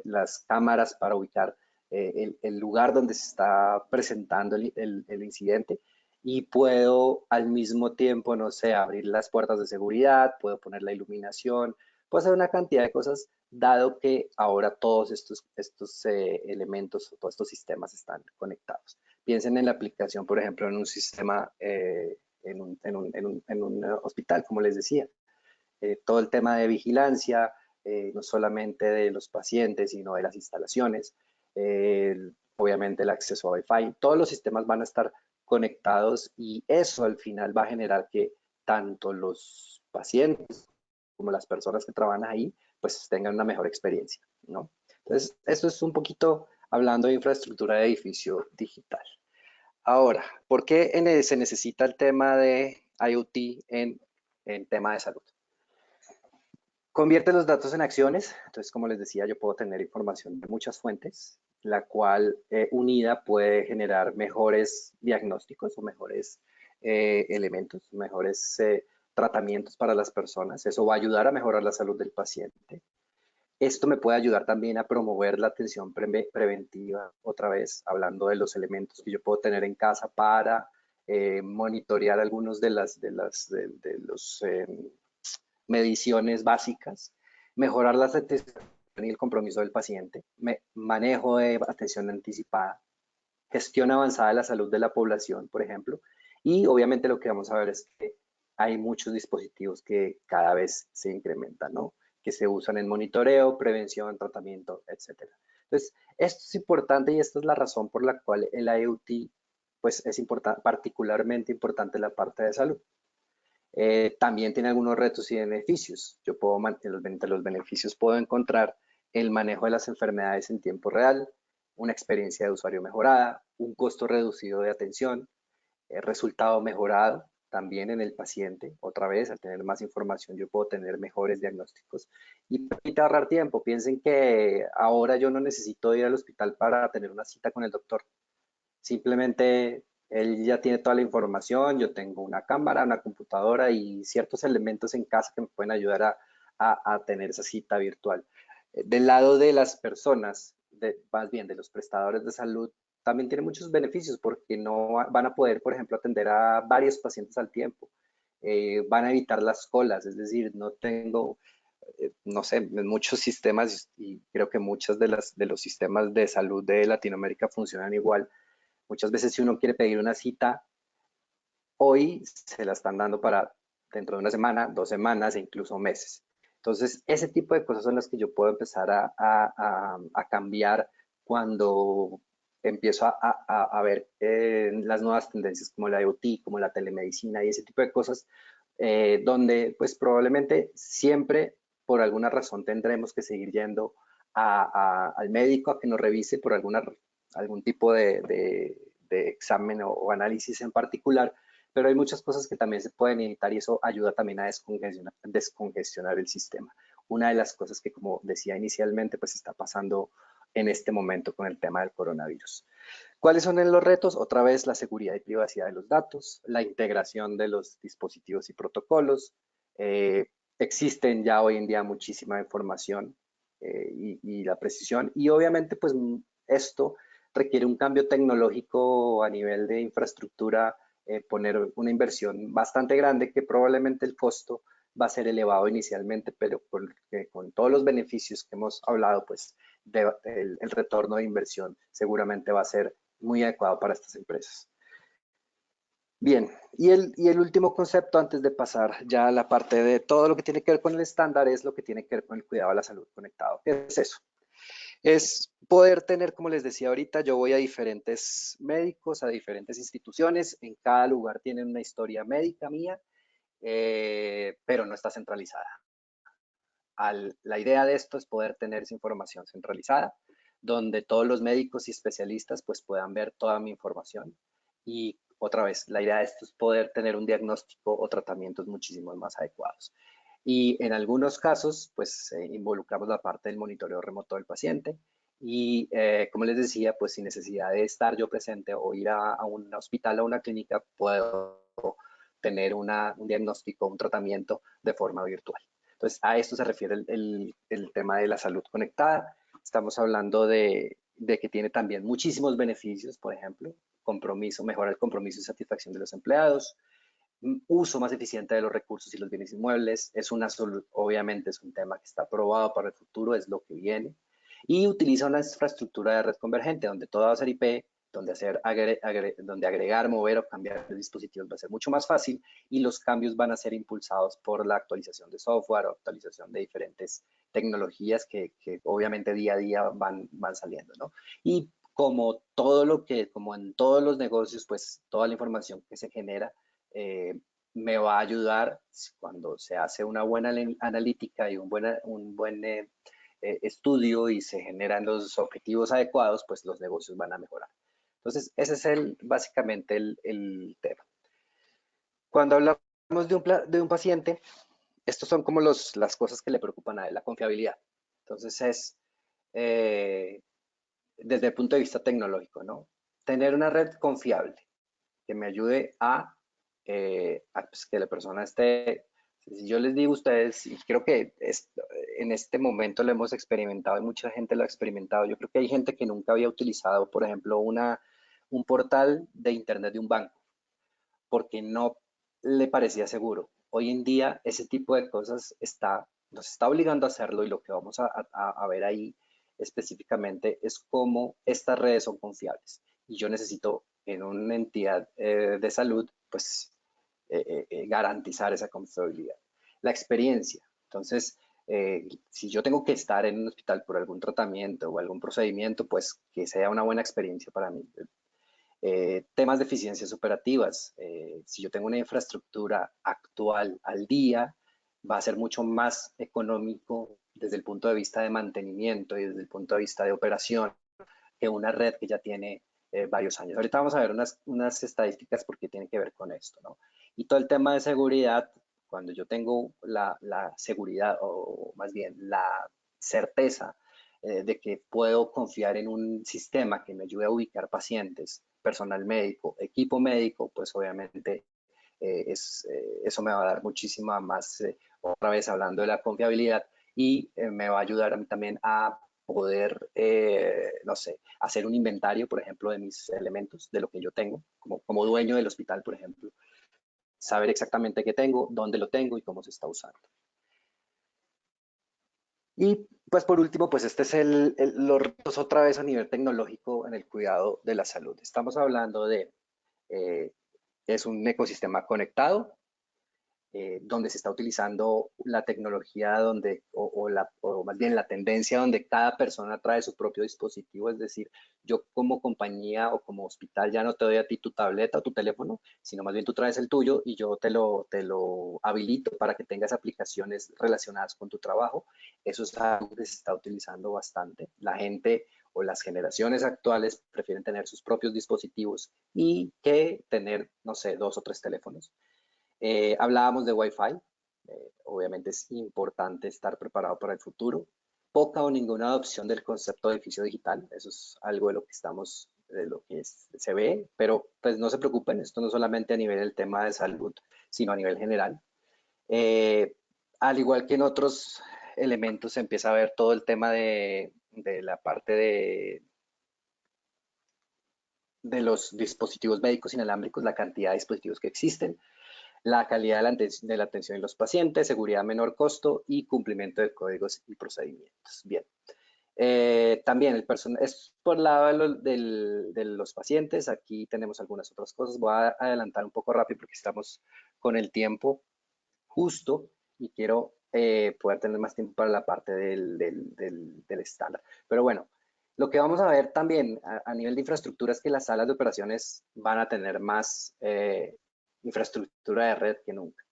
las cámaras para ubicar el lugar donde se está presentando el incidente y puedo al mismo tiempo, no sé, abrir las puertas de seguridad, puedo poner la iluminación, puedo hacer una cantidad de cosas dado que ahora todos estos elementos, todos estos sistemas están conectados. Piensen en la aplicación, por ejemplo, en un sistema, en un hospital, como les decía. Todo el tema de vigilancia, no solamente de los pacientes, sino de las instalaciones, obviamente el acceso a Wi-Fi, todos los sistemas van a estar conectados y eso al final va a generar que tanto los pacientes como las personas que trabajan ahí, pues tengan una mejor experiencia, ¿no? Entonces, esto es un poquito hablando de infraestructura de edificio digital. Ahora, ¿por qué se necesita el tema de IoT en tema de salud? Convierte los datos en acciones, entonces como les decía, yo puedo tener información de muchas fuentes, la cual unida puede generar mejores diagnósticos o mejores elementos, mejores tratamientos para las personas. Eso va a ayudar a mejorar la salud del paciente. Esto me puede ayudar también a promover la atención preventiva, otra vez hablando de los elementos que yo puedo tener en casa para monitorear algunos de los mediciones básicas, mejorar la satisfacción y el compromiso del paciente, manejo de atención anticipada, gestión avanzada de la salud de la población, por ejemplo, y obviamente lo que vamos a ver es que hay muchos dispositivos que cada vez se incrementan, ¿no? Que se usan en monitoreo, prevención, tratamiento, etc. Entonces, esto es importante y esta es la razón por la cual el IoT pues, es particularmente importante en la parte de salud. También tiene algunos retos y beneficios. Yo puedo, entre los beneficios puedo encontrar el manejo de las enfermedades en tiempo real, una experiencia de usuario mejorada, un costo reducido de atención, resultado mejorado también en el paciente. Otra vez, al tener más información, yo puedo tener mejores diagnósticos y permite ahorrar tiempo. Piensen que ahora yo no necesito ir al hospital para tener una cita con el doctor. Simplemente él ya tiene toda la información, yo tengo una cámara, una computadora y ciertos elementos en casa que me pueden ayudar a tener esa cita virtual. Del lado de las personas, más bien de los prestadores de salud, también tiene muchos beneficios porque no van a poder, por ejemplo, atender a varios pacientes al tiempo. Van a evitar las colas, es decir, no tengo, no sé, muchos sistemas y creo que muchos de los sistemas de salud de Latinoamérica funcionan igual. Muchas veces si uno quiere pedir una cita, hoy se la están dando para dentro de una semana, 2 semanas e incluso meses. Entonces, ese tipo de cosas son las que yo puedo empezar a cambiar cuando empiezo a ver las nuevas tendencias como la IoT, como la telemedicina y ese tipo de cosas, donde pues probablemente siempre por alguna razón tendremos que seguir yendo al médico a que nos revise por algún tipo de examen o análisis en particular, pero hay muchas cosas que también se pueden evitar y eso ayuda también a descongestionar el sistema. una de las cosas que, como decía inicialmente, pues está pasando en este momento con el tema del coronavirus. ¿Cuáles son los retos? Otra vez la seguridad y privacidad de los datos, la integración de los dispositivos y protocolos. Existen ya hoy en día muchísima información y la precisión, y obviamente pues esto requiere un cambio tecnológico a nivel de infraestructura, poner una inversión bastante grande que probablemente el costo va a ser elevado inicialmente, pero con todos los beneficios que hemos hablado, pues el retorno de inversión seguramente va a ser muy adecuado para estas empresas. Bien, y el último concepto antes de pasar ya a la parte de todo lo que tiene que ver con el estándar es lo que tiene que ver con el cuidado de la salud conectado. ¿Qué es eso? Es poder tener, como les decía ahorita, yo voy a diferentes médicos, a diferentes instituciones, en cada lugar tienen una historia médica mía, pero no está centralizada. La idea de esto es poder tener esa información centralizada, donde todos los médicos y especialistas pues puedan ver toda mi información. Y otra vez, la idea de esto es poder tener un diagnóstico o tratamientos muchísimo más adecuados. Y en algunos casos, pues involucramos la parte del monitoreo remoto del paciente. Y como les decía, pues sin necesidad de estar yo presente o ir a un hospital o una clínica, puedo tener un diagnóstico, un tratamiento de forma virtual. Entonces, a esto se refiere el tema de la salud conectada. Estamos hablando de que tiene también muchísimos beneficios, por ejemplo, mejora el compromiso y satisfacción de los empleados, uso más eficiente de los recursos y los bienes inmuebles, obviamente es un tema que está aprobado para el futuro, es lo que viene, y utiliza una infraestructura de red convergente donde todo va a ser IP, donde agregar, mover o cambiar de dispositivos va a ser mucho más fácil y los cambios van a ser impulsados por la actualización de software o actualización de diferentes tecnologías que obviamente día a día van saliendo, ¿no? Y como en todos los negocios, pues toda la información que se genera me va a ayudar cuando se hace una buena analítica y un buen estudio y se generan los objetivos adecuados, pues los negocios van a mejorar. Entonces, ese es básicamente el tema. Cuando hablamos de un paciente, estos son como las cosas que le preocupan a él, la confiabilidad. Entonces, es desde el punto de vista tecnológico, ¿no? Tener una red confiable que me ayude pues, que la persona esté. Si yo les digo a ustedes, y creo que en este momento lo hemos experimentado y mucha gente lo ha experimentado, yo creo que hay gente que nunca había utilizado, por ejemplo, un portal de internet de un banco, porque no le parecía seguro. Hoy en día ese tipo de cosas nos está obligando a hacerlo y lo que vamos a ver ahí específicamente es cómo estas redes son confiables. Y yo necesito en una entidad de salud, pues garantizar esa confiabilidad. La experiencia. Entonces, si yo tengo que estar en un hospital por algún tratamiento o algún procedimiento, pues que sea una buena experiencia para mí. Temas de eficiencias operativas. Si yo tengo una infraestructura actual al día, va a ser mucho más económico desde el punto de vista de mantenimiento y desde el punto de vista de operación que una red que ya tiene varios años. Ahorita vamos a ver unas estadísticas porque tiene que ver con esto, ¿no? Y todo el tema de seguridad, cuando yo tengo la seguridad o más bien la certeza de que puedo confiar en un sistema que me ayude a ubicar pacientes, personal médico, equipo médico, pues obviamente eso me va a dar muchísima más, otra vez hablando de la confiabilidad, y me va a ayudar a mí también a poder, no sé, hacer un inventario, por ejemplo, de mis elementos, de lo que yo tengo, como dueño del hospital, por ejemplo, saber exactamente qué tengo, dónde lo tengo y cómo se está usando. Y pues por último, pues este es los retos otra vez a nivel tecnológico en el cuidado de la salud. Estamos hablando es un ecosistema conectado, donde se está utilizando la tecnología o más bien la tendencia donde cada persona trae su propio dispositivo, es decir, yo como compañía o como hospital ya no te doy a ti tu tableta o tu teléfono, sino más bien tú traes el tuyo y yo te lo habilito para que tengas aplicaciones relacionadas con tu trabajo. Eso es algo que se está utilizando bastante. La gente o las generaciones actuales prefieren tener sus propios dispositivos y que tener, no sé, 2 o 3 teléfonos. Hablábamos de Wi-Fi. Obviamente es importante estar preparado para el futuro. Poca o ninguna adopción del concepto de edificio digital, eso es algo de lo que estamos, de lo que se ve, pero pues no se preocupen, esto no solamente a nivel del tema de salud, sino a nivel general. Eh, Al igual que en otros elementos se empieza a ver todo el tema de la parte de los dispositivos médicos inalámbricos, la cantidad de dispositivos que existen, la calidad de la atención de los pacientes, seguridad a menor costo y cumplimiento de códigos y procedimientos. Bien. También el personal es por el lado de los pacientes. Aquí tenemos algunas otras cosas. Voy a adelantar un poco rápido porque estamos con el tiempo justo y quiero poder tener más tiempo para la parte del estándar. Pero bueno, lo que vamos a ver también a nivel de infraestructura es que las salas de operaciones van a tener más infraestructura de red que nunca.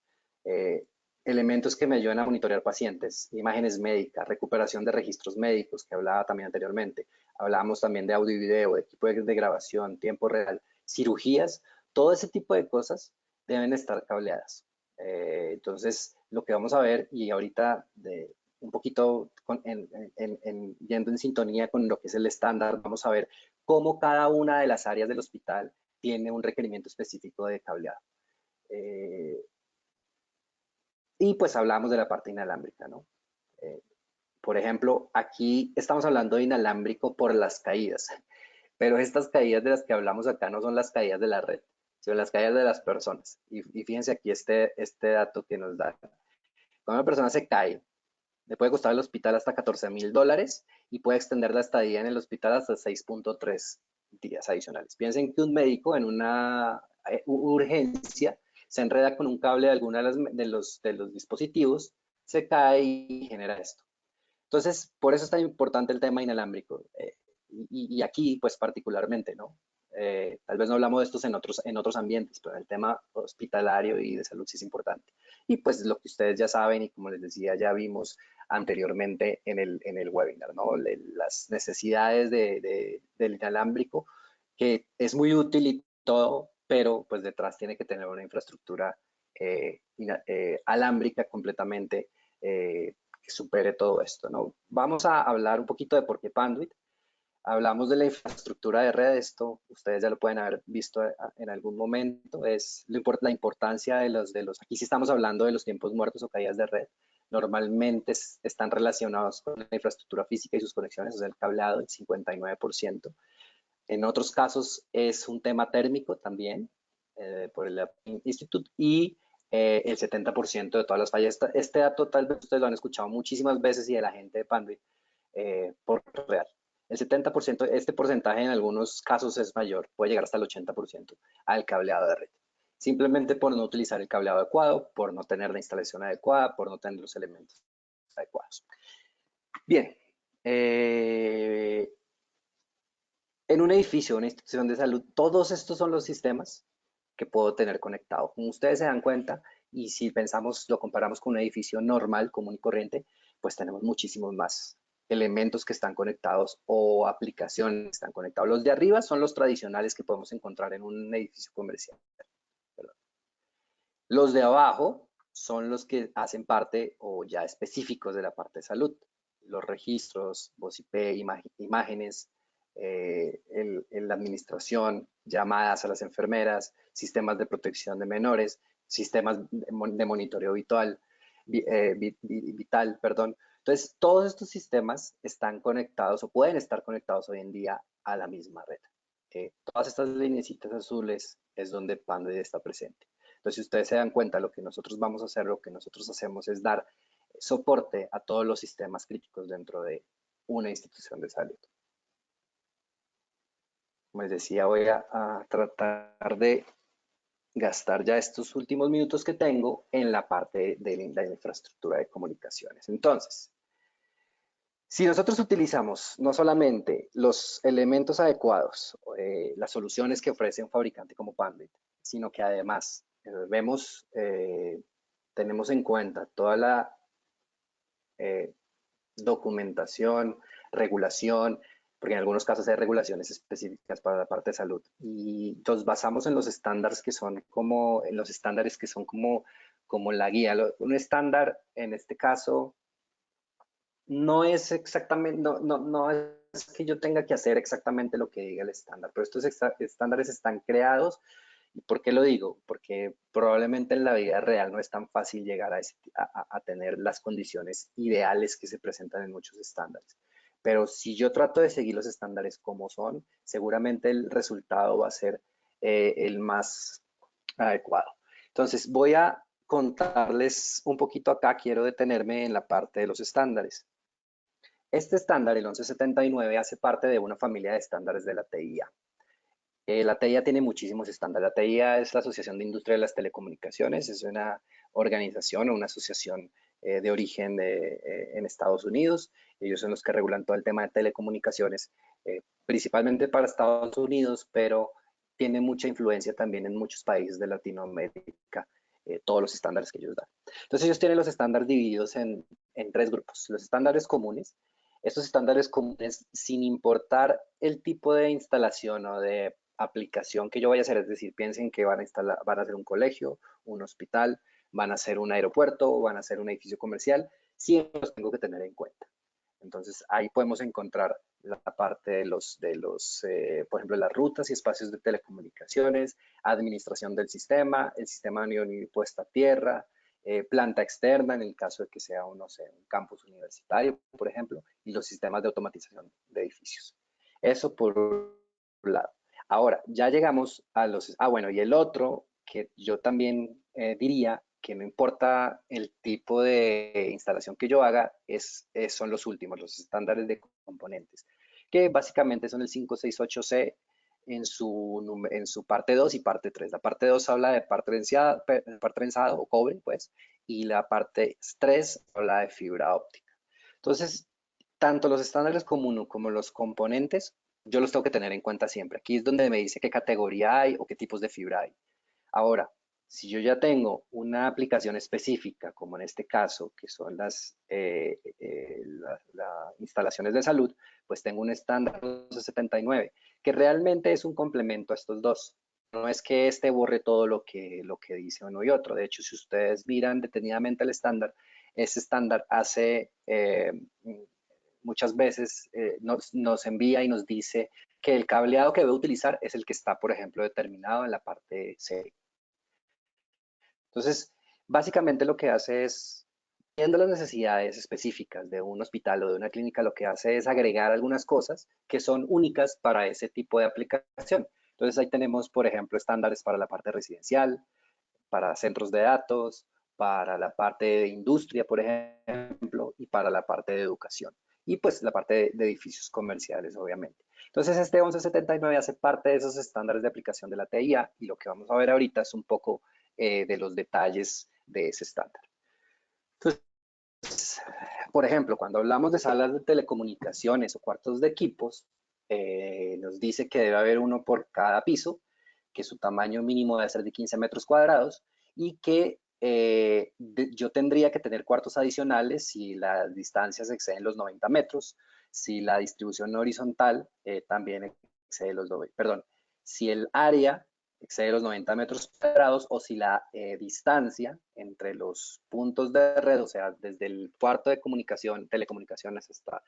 Elementos que me ayudan a monitorear pacientes, imágenes médicas, recuperación de registros médicos, que hablaba también anteriormente. Hablábamos también de audio y video, de equipo de grabación, tiempo real, cirugías, todo ese tipo de cosas deben estar cableadas. Entonces, lo que vamos a ver, y ahorita un poquito yendo en sintonía con lo que es el estándar, vamos a ver cómo cada una de las áreas del hospital tiene un requerimiento específico de cableado. Y pues hablamos de la parte inalámbrica, ¿no? Por ejemplo, aquí estamos hablando de inalámbrico por las caídas, pero estas caídas de las que hablamos acá no son las caídas de la red, sino las caídas de las personas. Y fíjense aquí este dato que nos da. Cuando una persona se cae, le puede costar al hospital hasta $14,000 y puede extender la estadía en el hospital hasta 6.3 días adicionales. Piensen que un médico en una urgencia se enreda con un cable de alguno de los dispositivos, se cae y genera esto. Entonces, por eso es tan importante el tema inalámbrico. Y aquí, pues particularmente, ¿no? Tal vez no hablamos de estos en otros ambientes, pero el tema hospitalario y de salud sí es importante. Y pues lo que ustedes ya saben y como les decía, ya vimos anteriormente en el webinar, ¿no? Las necesidades del inalámbrico, que es muy útil y todo, pero pues detrás tiene que tener una infraestructura alámbrica completamente que supere todo esto, ¿no? Vamos a hablar un poquito de por qué Panduit. Hablamos de la infraestructura de red, esto ustedes ya lo pueden haber visto en algún momento, es la importancia de aquí sí estamos hablando de los tiempos muertos o caídas de red, normalmente están relacionados con la infraestructura física y sus conexiones, o sea, el cableado, el 59%. En otros casos es un tema térmico también, por el Institute, y el 70% de todas las fallas. Este dato tal vez ustedes lo han escuchado muchísimas veces y de la gente de Panduit, por real. El 70%, este porcentaje en algunos casos es mayor, puede llegar hasta el 80% al cableado de red. Simplemente por no utilizar el cableado adecuado, por no tener la instalación adecuada, por no tener los elementos adecuados. Bien. En un edificio, una institución de salud, todos estos son los sistemas que puedo tener conectado. Como ustedes se dan cuenta, y si pensamos, lo comparamos con un edificio normal, común y corriente, pues tenemos muchísimos más elementos que están conectados o aplicaciones que están conectados. Los de arriba son los tradicionales que podemos encontrar en un edificio comercial. Perdón. Los de abajo son los que hacen parte o ya específicos de la parte de salud. Los registros, voz IP, imágenes, la administración, llamadas a las enfermeras, sistemas de protección de menores, sistemas de monitoreo vital, perdón. Entonces, todos estos sistemas están conectados o pueden estar conectados hoy en día a la misma red. Todas estas lineecitas azules es donde Panduit está presente. Entonces, si ustedes se dan cuenta, lo que nosotros vamos a hacer, lo que nosotros hacemos es dar soporte a todos los sistemas críticos dentro de una institución de salud. Como les decía, voy a tratar de gastar ya estos últimos minutos que tengo en la parte de la infraestructura de comunicaciones. Entonces, si nosotros utilizamos no solamente los elementos adecuados, las soluciones que ofrece un fabricante como Panduit, sino que además tenemos en cuenta toda la documentación, regulación, porque en algunos casos hay regulaciones específicas para la parte de salud. Y nos basamos en los estándares que son como como la guía. Un estándar, en este caso, no es exactamente, no es que yo tenga que hacer exactamente lo que diga el estándar, pero estos estándares están creados. ¿Y por qué lo digo? Porque probablemente en la vida real no es tan fácil llegar a tener las condiciones ideales que se presentan en muchos estándares. Pero si yo trato de seguir los estándares como son, seguramente el resultado va a ser el más adecuado. Entonces, voy a contarles un poquito acá, quiero detenerme en la parte de los estándares. Este estándar, el 1179, hace parte de una familia de estándares de la TIA. La TIA tiene muchísimos estándares. La TIA es la Asociación de Industria de las Telecomunicaciones, es una organización o una asociación de origen en Estados Unidos. Ellos son los que regulan todo el tema de telecomunicaciones, principalmente para Estados Unidos, pero tiene mucha influencia también en muchos países de Latinoamérica, todos los estándares que ellos dan. Entonces ellos tienen los estándares divididos en tres grupos. Los estándares comunes. Estos estándares comunes, sin importar el tipo de instalación o de aplicación que yo vaya a hacer, es decir, piensen que van a hacer un colegio, un hospital, van a hacer un aeropuerto, van a hacer un edificio comercial, siempre los tengo que tener en cuenta. Entonces ahí podemos encontrar la parte por ejemplo, las rutas y espacios de telecomunicaciones, administración del sistema, el sistema de unión y puesta a tierra, planta externa en el caso de que sea un campus universitario, por ejemplo, y los sistemas de automatización de edificios. Eso por un lado. Ahora, ya llegamos a los... bueno, y el otro que yo también diría que no importa el tipo de instalación que yo haga, son los últimos, los estándares de componentes, que básicamente son el 568C en su parte 2 y parte 3. La parte 2 habla de par trenzado o cobre, pues, y la parte 3 habla de fibra óptica. Entonces, tanto los estándares comunes como los componentes, yo los tengo que tener en cuenta siempre. Aquí es donde me dice qué categoría hay o qué tipos de fibra hay. Ahora, si yo ya tengo una aplicación específica, como en este caso, que son las instalaciones de salud, pues tengo un estándar 1279, que realmente es un complemento a estos dos. No es que este borre todo lo que dice uno y otro. De hecho, si ustedes miran detenidamente el estándar, ese estándar hace muchas veces nos envía y nos dice que el cableado que debe utilizar es el que está, por ejemplo, determinado en la parte C. Entonces, básicamente lo que hace es, viendo las necesidades específicas de un hospital o de una clínica, lo que hace es agregar algunas cosas que son únicas para ese tipo de aplicación. Entonces, ahí tenemos, por ejemplo, estándares para la parte residencial, para centros de datos, para la parte de industria, por ejemplo, y para la parte de educación. Y pues la parte de edificios comerciales, obviamente. Entonces, este 1179 hace parte de esos estándares de aplicación de la TIA y lo que vamos a ver ahorita es un poco de los detalles de ese estándar. Entonces, por ejemplo, cuando hablamos de salas de telecomunicaciones o cuartos de equipos, nos dice que debe haber uno por cada piso, que su tamaño mínimo debe ser de 15 metros cuadrados y que yo tendría que tener cuartos adicionales si las distancias exceden los 90 metros, si la distribución horizontal también excede los 90, perdón, si el área excede los 90 metros cuadrados o si la distancia entre los puntos de red, o sea, desde el cuarto de telecomunicaciones hasta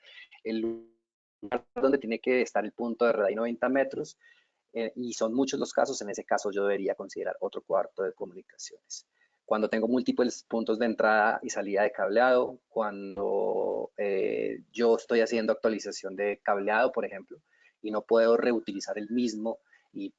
el lugar donde tiene que estar el punto de red hay 90 metros, y son muchos los casos, en ese caso yo debería considerar otro cuarto de comunicaciones. Cuando tengo múltiples puntos de entrada y salida de cableado, cuando yo estoy haciendo actualización de cableado, por ejemplo, y no puedo reutilizar el mismo y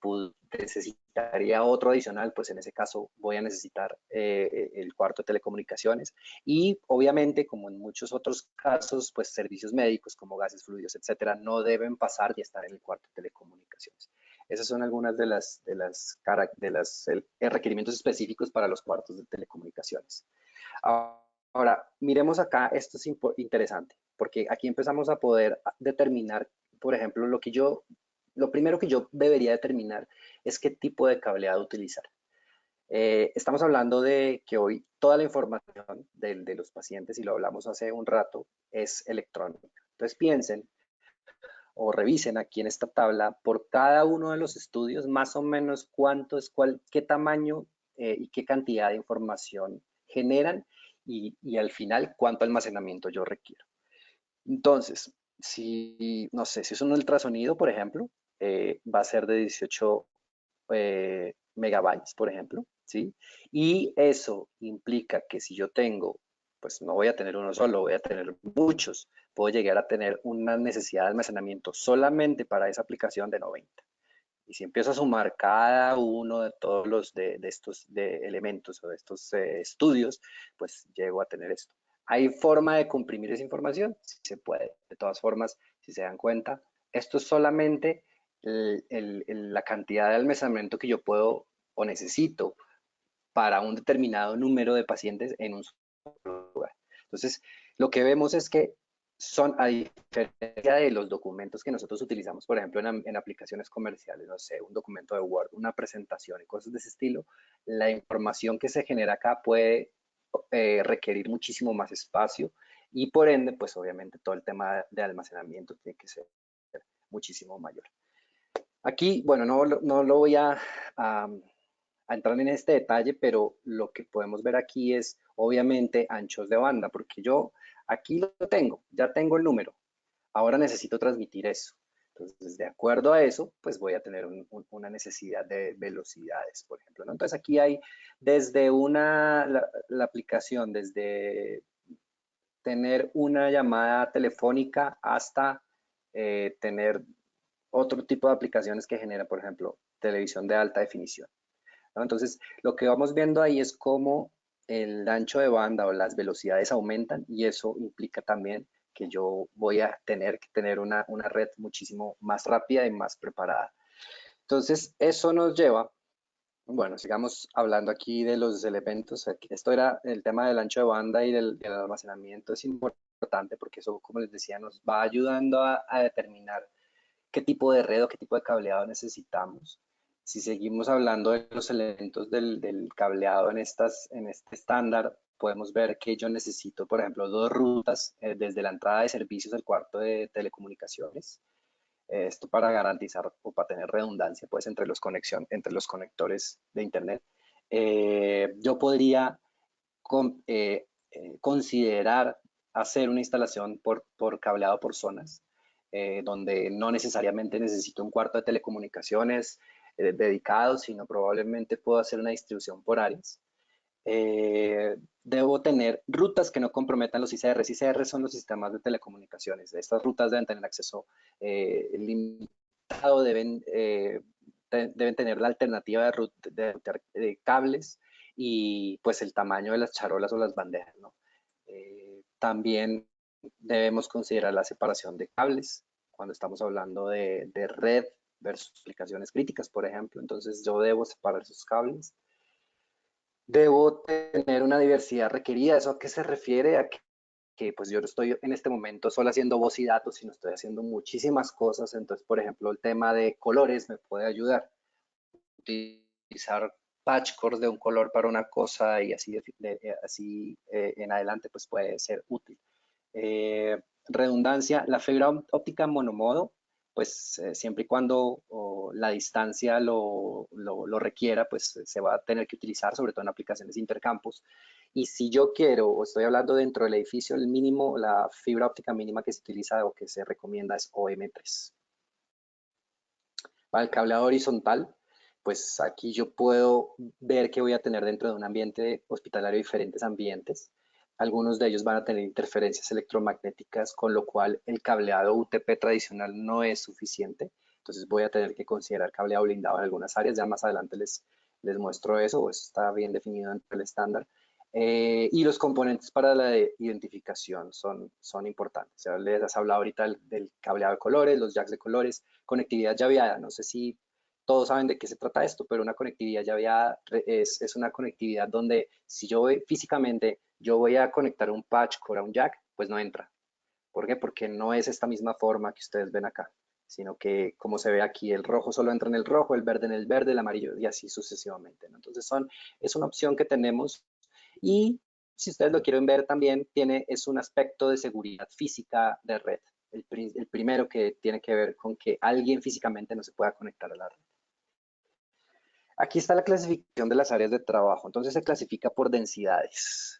necesitaría otro adicional, pues en ese caso voy a necesitar el cuarto de telecomunicaciones. Y obviamente, como en muchos otros casos, pues servicios médicos como gases fluidos, etcétera, no deben pasar y estar en el cuarto de telecomunicaciones. Esas son algunas de los requerimientos específicos para los cuartos de telecomunicaciones. Ahora, miremos acá, esto es interesante, porque aquí empezamos a poder determinar, por ejemplo, lo primero que yo debería determinar es qué tipo de cableado utilizar. Estamos hablando de que hoy toda la información de los pacientes, y lo hablamos hace un rato, es electrónica. Entonces piensen o revisen aquí en esta tabla por cada uno de los estudios más o menos qué tamaño y qué cantidad de información generan y al final cuánto almacenamiento yo requiero. Entonces, si, no sé, si es un ultrasonido, por ejemplo, va a ser de 18 megabytes, por ejemplo, ¿sí? Y eso implica que si yo tengo, pues no voy a tener uno solo, voy a tener muchos. Puedo llegar a tener una necesidad de almacenamiento solamente para esa aplicación de 90. Y si empiezo a sumar cada uno de todos los de estos elementos o de estos estudios, pues llego a tener esto. ¿Hay forma de comprimir esa información? Sí se puede. De todas formas, si se dan cuenta, esto es solamente la cantidad de almacenamiento que yo puedo o necesito para un determinado número de pacientes en un solo lugar. Entonces, lo que vemos es que son, a diferencia de los documentos que nosotros utilizamos, por ejemplo, en aplicaciones comerciales, no sé, un documento de Word, una presentación y cosas de ese estilo, la información que se genera acá puede requerir muchísimo más espacio y por ende, pues obviamente todo el tema de almacenamiento tiene que ser muchísimo mayor. Aquí, bueno, no lo voy a entrar en este detalle, pero lo que podemos ver aquí es obviamente anchos de banda, porque yo aquí lo tengo, ya tengo el número, ahora necesito transmitir eso. Entonces, de acuerdo a eso, pues voy a tener una necesidad de velocidades, por ejemplo, ¿no? Entonces, aquí hay desde la aplicación, desde tener una llamada telefónica hasta tener otro tipo de aplicaciones que generan, por ejemplo, televisión de alta definición, ¿no? Entonces, lo que vamos viendo ahí es cómo el ancho de banda o las velocidades aumentan y eso implica también que yo voy a tener que tener una red muchísimo más rápida y más preparada. Entonces, eso nos lleva, bueno, sigamos hablando aquí de los elementos. Esto era el tema del ancho de banda y del almacenamiento. Es importante porque eso, como les decía, nos va ayudando a determinar qué tipo de red o qué tipo de cableado necesitamos. Si seguimos hablando de los elementos del cableado en este estándar, podemos ver que yo necesito, por ejemplo, dos rutas desde la entrada de servicios al cuarto de telecomunicaciones. Esto para garantizar o para tener redundancia pues, entre los conectores de Internet. Yo podría considerar hacer una instalación por cableado por zonas, donde no necesariamente necesito un cuarto de telecomunicaciones dedicado, sino probablemente puedo hacer una distribución por áreas. Debo tener rutas que no comprometan los ICRs. ICRs son los sistemas de telecomunicaciones. Estas rutas deben tener acceso limitado, deben tener la alternativa de cables y pues el tamaño de las charolas o las bandejas, ¿no? También debemos considerar la separación de cables cuando estamos hablando de red versus aplicaciones críticas, por ejemplo. Entonces yo debo separar esos cables. Debo tener una diversidad requerida. ¿Eso a qué se refiere? A que pues yo no estoy en este momento solo haciendo voz y datos, sino estoy haciendo muchísimas cosas. Entonces, por ejemplo, el tema de colores me puede ayudar. Utilizar patch cores de un color para una cosa y así en adelante pues puede ser útil. Redundancia, la fibra óptica monomodo, pues siempre y cuando la distancia lo requiera, pues se va a tener que utilizar, sobre todo en aplicaciones de intercampus. Y si yo quiero, o estoy hablando dentro del edificio, el mínimo, la fibra óptica mínima que se utiliza o que se recomienda es OM3. Para el cableado horizontal, pues aquí yo puedo ver que voy a tener dentro de un ambiente hospitalario diferentes ambientes. Algunos de ellos van a tener interferencias electromagnéticas, con lo cual el cableado UTP tradicional no es suficiente. Entonces voy a tener que considerar cableado blindado en algunas áreas. Ya más adelante les muestro eso, eso está bien definido en el estándar. Y los componentes para la identificación son importantes. O sea, les has hablado ahorita del cableado de colores, los jacks de colores, conectividad llaveada. No sé si todos saben de qué se trata esto, pero una conectividad llaveada es una conectividad donde si yo físicamente yo voy a conectar un patch core a un jack, pues no entra. ¿Por qué? Porque no es esta misma forma que ustedes ven acá, sino que como se ve aquí, el rojo solo entra en el rojo, el verde en el verde, el amarillo y así sucesivamente, ¿no? Entonces es una opción que tenemos y si ustedes lo quieren ver también, es un aspecto de seguridad física de red. El primero que tiene que ver con que alguien físicamente no se pueda conectar a la red. Aquí está la clasificación de las áreas de trabajo. Entonces se clasifica por densidades,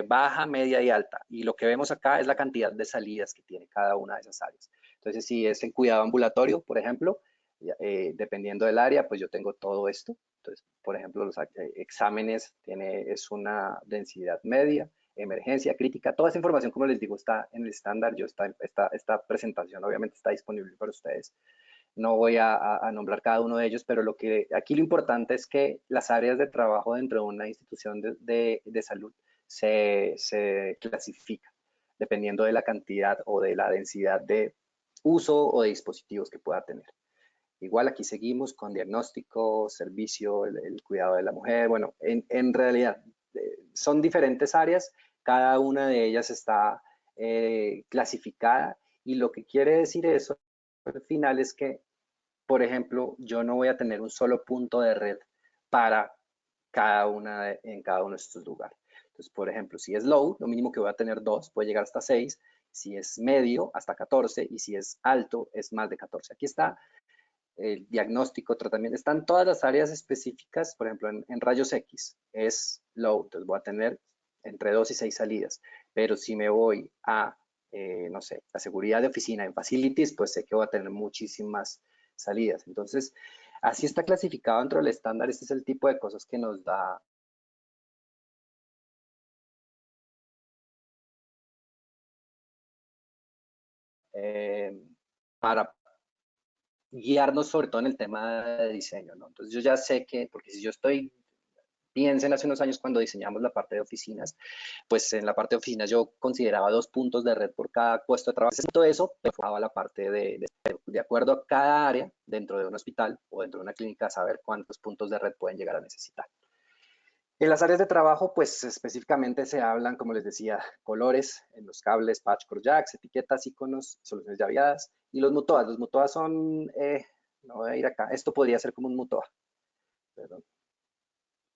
baja, media y alta. Y lo que vemos acá es la cantidad de salidas que tiene cada una de esas áreas. Entonces, si es en cuidado ambulatorio, por ejemplo, dependiendo del área, pues yo tengo todo esto. Entonces, por ejemplo, los exámenes es una densidad media, emergencia, crítica, toda esa información, como les digo, está en el estándar. Esta presentación obviamente está disponible para ustedes. No voy a nombrar cada uno de ellos, pero aquí lo importante es que las áreas de trabajo dentro de una institución de salud se clasifican dependiendo de la cantidad o de la densidad de uso o de dispositivos que pueda tener. Igual aquí seguimos con diagnóstico, servicio, el cuidado de la mujer. Bueno, en realidad son diferentes áreas, cada una de ellas está clasificada, y lo que quiere decir eso al final es que, por ejemplo, yo no voy a tener un solo punto de red para en cada uno de estos lugares. Entonces, por ejemplo, si es low, lo mínimo que voy a tener 2, puede llegar hasta 6, si es medio, hasta 14, y si es alto, es más de 14. Aquí está el diagnóstico, tratamiento, están todas las áreas específicas. Por ejemplo, en rayos X es low, entonces voy a tener entre 2 y 6 salidas, pero si me voy a, no sé, la seguridad de oficina en facilities, pues sé que voy a tener muchísimas salidas. Entonces, así está clasificado dentro del estándar. Este es el tipo de cosas que nos da para guiarnos sobre todo en el tema de diseño, ¿no? Entonces yo ya sé que, porque si yo piensen hace unos años cuando diseñamos la parte de oficinas, pues en la parte de oficinas yo consideraba 2 puntos de red por cada puesto de trabajo. Todo eso enfocaba la parte de acuerdo a cada área dentro de un hospital o dentro de una clínica, saber cuántos puntos de red pueden llegar a necesitar. En las áreas de trabajo, pues específicamente se hablan, como les decía, colores en los cables, patchcord jacks, etiquetas, iconos, soluciones llaveadas, y los MUTOAs. Los MUTOAs son, no voy a ir acá, esto podría ser como un MUTOA, perdón,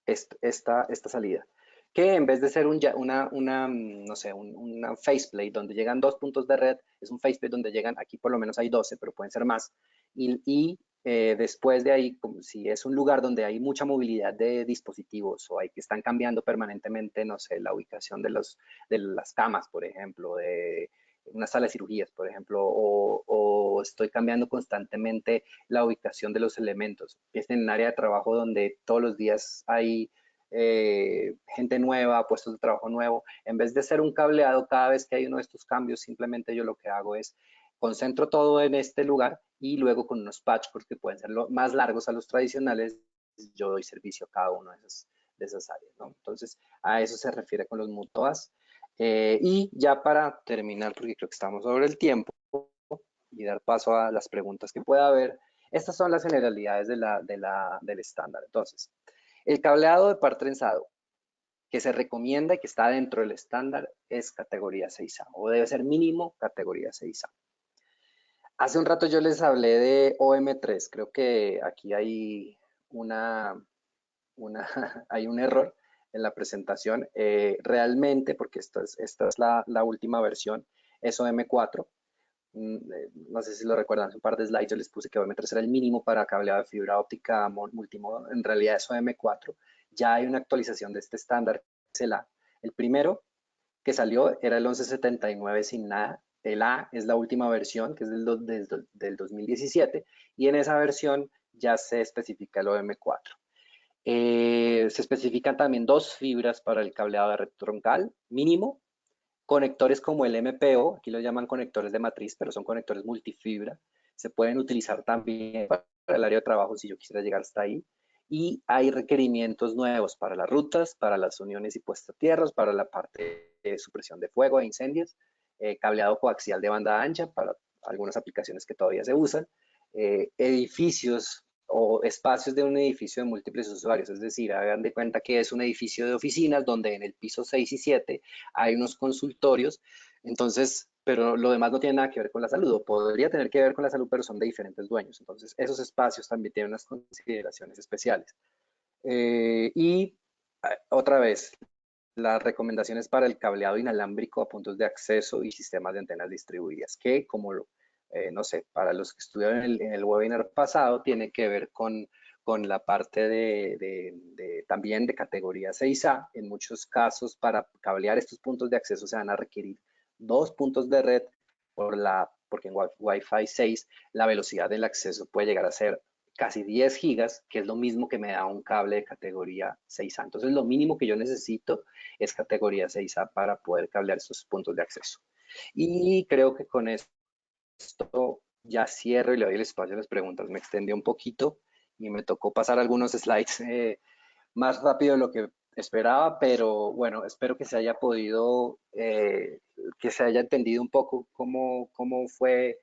esta salida, que en vez de ser no sé, una faceplate donde llegan 2 puntos de red, es un faceplate donde llegan, aquí por lo menos hay 12, pero pueden ser más, y después de ahí, como si es un lugar donde hay mucha movilidad de dispositivos o hay que están cambiando permanentemente, no sé, la ubicación de las camas, por ejemplo, de una sala de cirugías, por ejemplo, o estoy cambiando constantemente la ubicación de los elementos. Es en un área de trabajo donde todos los días hay gente nueva, puestos de trabajo nuevo. En vez de hacer un cableado cada vez que hay uno de estos cambios, simplemente yo lo que hago es concentro todo en este lugar, y luego con unos patchworks que pueden ser más largos a los tradicionales, yo doy servicio a cada una de esas áreas, ¿no? Entonces, a eso se refiere con los MUTOAs. Y ya para terminar, porque creo que estamos sobre el tiempo, y dar paso a las preguntas que pueda haber, estas son las generalidades del estándar. Entonces, el cableado de par trenzado que se recomienda y que está dentro del estándar es categoría 6A, o debe ser mínimo categoría 6A. Hace un rato yo les hablé de OM3, creo que aquí hay hay un error en la presentación. Realmente, porque esta es la última versión, es OM4. No sé si lo recuerdan, hace un par de slides yo les puse que OM3 era el mínimo para cableado de fibra óptica multimodo. En realidad es OM4. Ya hay una actualización de este estándar, es el A. El primero que salió era el 1179 sin nada. El A es la última versión, que es del 2017, y en esa versión ya se especifica el OM4. Se especifican también 2 fibras para el cableado de red troncal mínimo, conectores como el MPO, aquí lo llaman conectores de matriz, pero son conectores multifibra, se pueden utilizar también para el área de trabajo si yo quisiera llegar hasta ahí. Y hay requerimientos nuevos para las rutas, para las uniones y puesta a tierras, para la parte de supresión de fuego e incendios, cableado coaxial de banda ancha para algunas aplicaciones que todavía se usan, edificios o espacios de un edificio de múltiples usuarios, es decir, hagan de cuenta que es un edificio de oficinas donde en el piso 6 y 7 hay unos consultorios. Entonces, pero lo demás no tiene nada que ver con la salud, o podría tener que ver con la salud, pero son de diferentes dueños. Entonces, esos espacios también tienen unas consideraciones especiales. Y otra vez, las recomendaciones para el cableado inalámbrico a puntos de acceso y sistemas de antenas distribuidas, que como no sé, para los que estudiaron en el webinar pasado, tiene que ver con con la parte también de categoría 6A. En muchos casos, para cablear estos puntos de acceso se van a requerir 2 puntos de red porque en Wi-Fi 6 la velocidad del acceso puede llegar a ser casi 10 gigas, que es lo mismo que me da un cable de categoría 6A. Entonces, lo mínimo que yo necesito es categoría 6A para poder cablear esos puntos de acceso. Y creo que con esto ya cierro y le doy el espacio a las preguntas. Me extendí un poquito y me tocó pasar algunos slides más rápido de lo que esperaba, pero bueno, espero que se haya podido, que se haya entendido un poco cómo fue,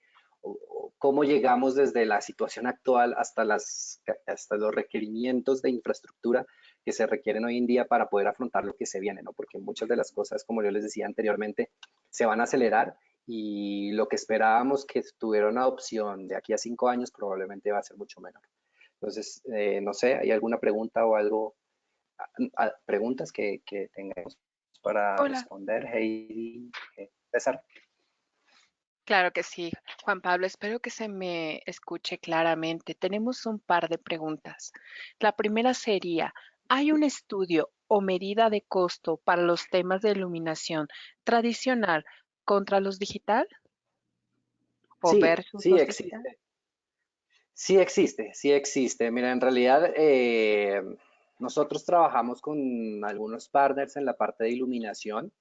cómo llegamos desde la situación actual hasta los requerimientos de infraestructura que se requieren hoy en día para poder afrontar lo que se viene, ¿no? Porque muchas de las cosas, como yo les decía anteriormente, se van a acelerar y lo que esperábamos que tuviera una adopción de aquí a 5 años probablemente va a ser mucho menor. Entonces, no sé, ¿hay alguna pregunta o algo, preguntas que tengamos para Hola. responder? Heidi, César. Claro que sí, Juan Pablo, espero que se me escuche claramente. Tenemos un par de preguntas. La primera sería, ¿hay un estudio o medida de costo para los temas de iluminación tradicional contra los digital o Sí, versus sí los digital? existe. Sí existe, sí existe. Mira, en realidad nosotros trabajamos con algunos partners en la parte de iluminación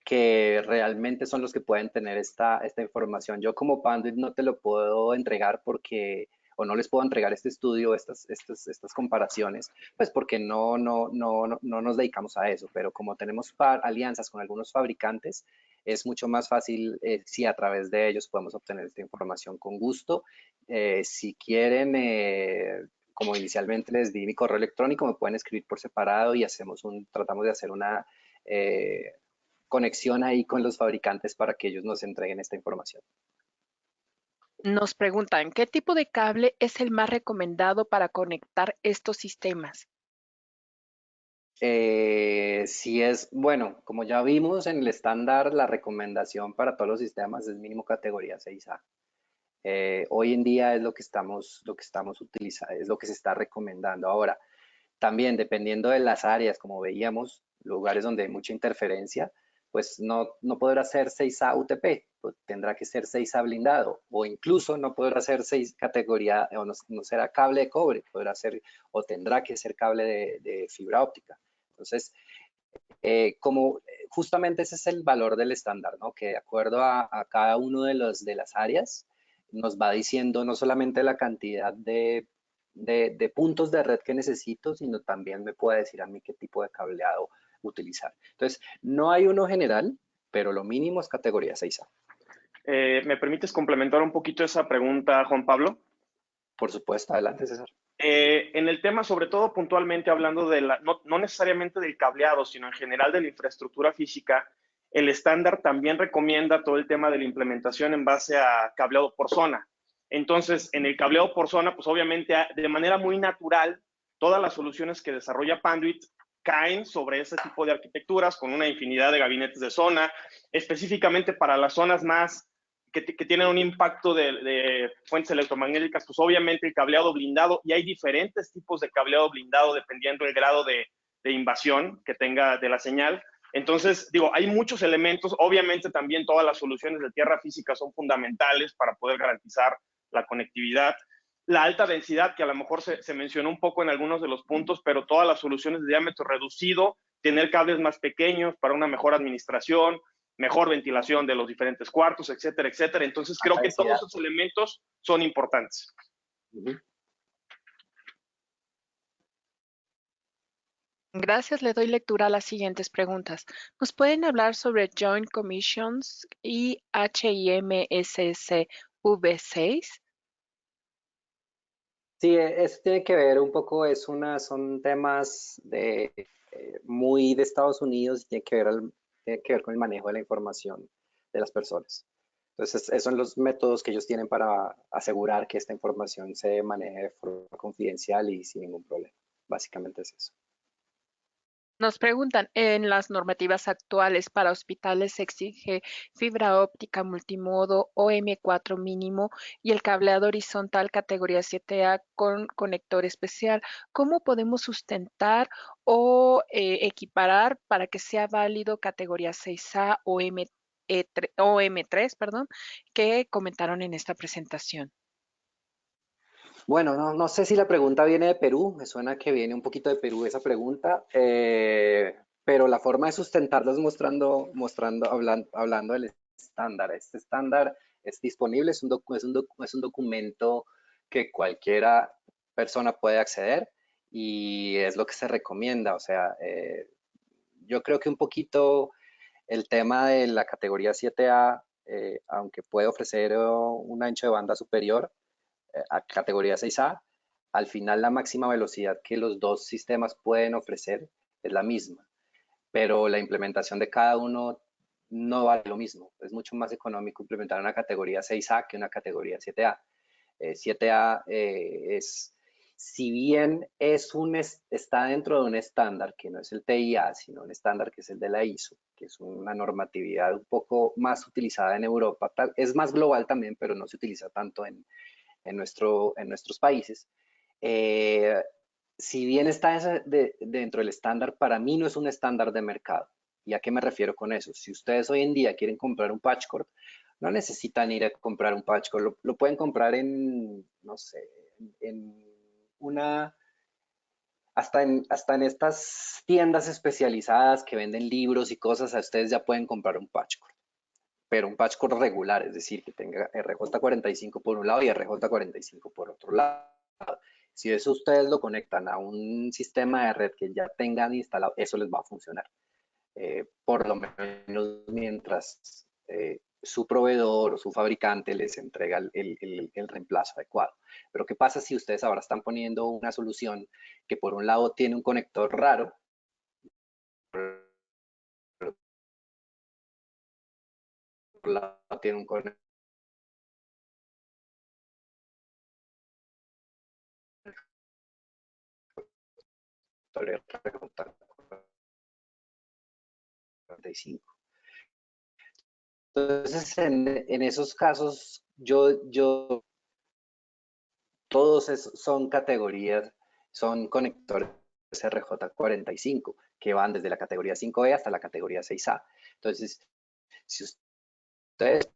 que realmente son los que pueden tener esta información. Yo como Panduit no te lo puedo entregar porque, o no les puedo entregar este estudio, estas comparaciones, pues porque no nos dedicamos a eso, pero como tenemos alianzas con algunos fabricantes, es mucho más fácil si a través de ellos podemos obtener esta información con gusto. Si quieren, como inicialmente les di mi correo electrónico, me pueden escribir por separado y tratamos de hacer una conexión ahí con los fabricantes para que ellos nos entreguen esta información. Nos preguntan, ¿qué tipo de cable es el más recomendado para conectar estos sistemas? Si es, bueno, como ya vimos en el estándar, la recomendación para todos los sistemas es mínimo categoría 6A. Hoy en día es lo que estamos utilizando, es lo que se está recomendando. Ahora, también dependiendo de las áreas, como veíamos, lugares donde hay mucha interferencia, pues no podrá ser 6A UTP, pues tendrá que ser 6A blindado, o incluso no podrá ser 6 categoría, o no será cable de cobre, podrá ser, o tendrá que ser cable de fibra óptica. Entonces, justamente ese es el valor del estándar, ¿no? Que de acuerdo a cada uno de las áreas, nos va diciendo no solamente la cantidad de puntos de red que necesito, sino también me puede decir a mí qué tipo de cableado utilizar. Entonces, no hay uno general, pero lo mínimo es categoría 6A. ¿Me permites complementar un poquito esa pregunta, Juan Pablo? Por supuesto, adelante, César. En el tema, sobre todo puntualmente hablando de no necesariamente del cableado, sino en general de la infraestructura física, el estándar también recomienda todo el tema de la implementación en base a cableado por zona. Entonces, en el cableado por zona, pues obviamente de manera muy natural, todas las soluciones que desarrolla Panduit caen sobre ese tipo de arquitecturas con una infinidad de gabinetes de zona, específicamente para las zonas más que tienen un impacto de fuentes electromagnéticas, pues obviamente el cableado blindado, y hay diferentes tipos de cableado blindado dependiendo del grado de invasión que tenga de la señal. Entonces, digo, hay muchos elementos, obviamente también todas las soluciones de tierra física son fundamentales para poder garantizar la conectividad. La alta densidad, que a lo mejor se mencionó un poco en algunos de los puntos, pero todas las soluciones de diámetro reducido, tener cables más pequeños para una mejor administración, mejor ventilación de los diferentes cuartos, etcétera, etcétera. Entonces creo que todos esos elementos son importantes. Gracias, le doy lectura a las siguientes preguntas. ¿Nos pueden hablar sobre Joint Commissions y HIMSS V6? Sí, eso tiene que ver un poco, son temas muy de Estados Unidos y tiene que ver con el manejo de la información de las personas. Entonces, esos son los métodos que ellos tienen para asegurar que esta información se maneje de forma confidencial y sin ningún problema. Básicamente es eso. Nos preguntan, en las normativas actuales para hospitales se exige fibra óptica multimodo OM4 mínimo y el cableado horizontal categoría 7A con conector especial. ¿Cómo podemos sustentar o equiparar para que sea válido categoría 6A o M3, perdón, que comentaron en esta presentación? Bueno, no sé si la pregunta viene de Perú, me suena que viene un poquito de Perú esa pregunta, pero la forma de sustentarlo es hablando del estándar. Este estándar es disponible, es un documento que cualquiera persona puede acceder y es lo que se recomienda. O sea, yo creo que un poquito el tema de la categoría 7A, aunque puede ofrecer un ancho de banda superior, a categoría 6A, al final la máxima velocidad que los dos sistemas pueden ofrecer es la misma, pero la implementación de cada uno no vale lo mismo. Es mucho más económico implementar una categoría 6A que una categoría 7A. 7A es, si bien está dentro de un estándar que no es el TIA, sino un estándar que es el de la ISO, que es una normatividad un poco más utilizada en Europa, es más global también, pero no se utiliza tanto en nuestros países. Eh, si bien está dentro del estándar, para mí no es un estándar de mercado. ¿Y a qué me refiero con eso? Si ustedes hoy en día quieren comprar un patch cord, no necesitan ir a comprar un patch cord, lo pueden comprar en, no sé, en una, hasta en estas tiendas especializadas que venden libros y cosas, a ustedes ya pueden comprar un patch cord, pero un patch cord regular, es decir, que tenga RJ45 por un lado y RJ45 por otro lado. Si eso ustedes lo conectan a un sistema de red que ya tengan instalado, eso les va a funcionar. Por lo menos mientras su proveedor o su fabricante les entrega el reemplazo adecuado. Pero ¿qué pasa si ustedes ahora están poniendo una solución que por un lado tiene un conector raro, por otro lado tiene un conector RJ45? Entonces, en esos casos, todos son categorías, son conectores RJ45 que van desde la categoría 5E hasta la categoría 6A. Entonces, si ustedes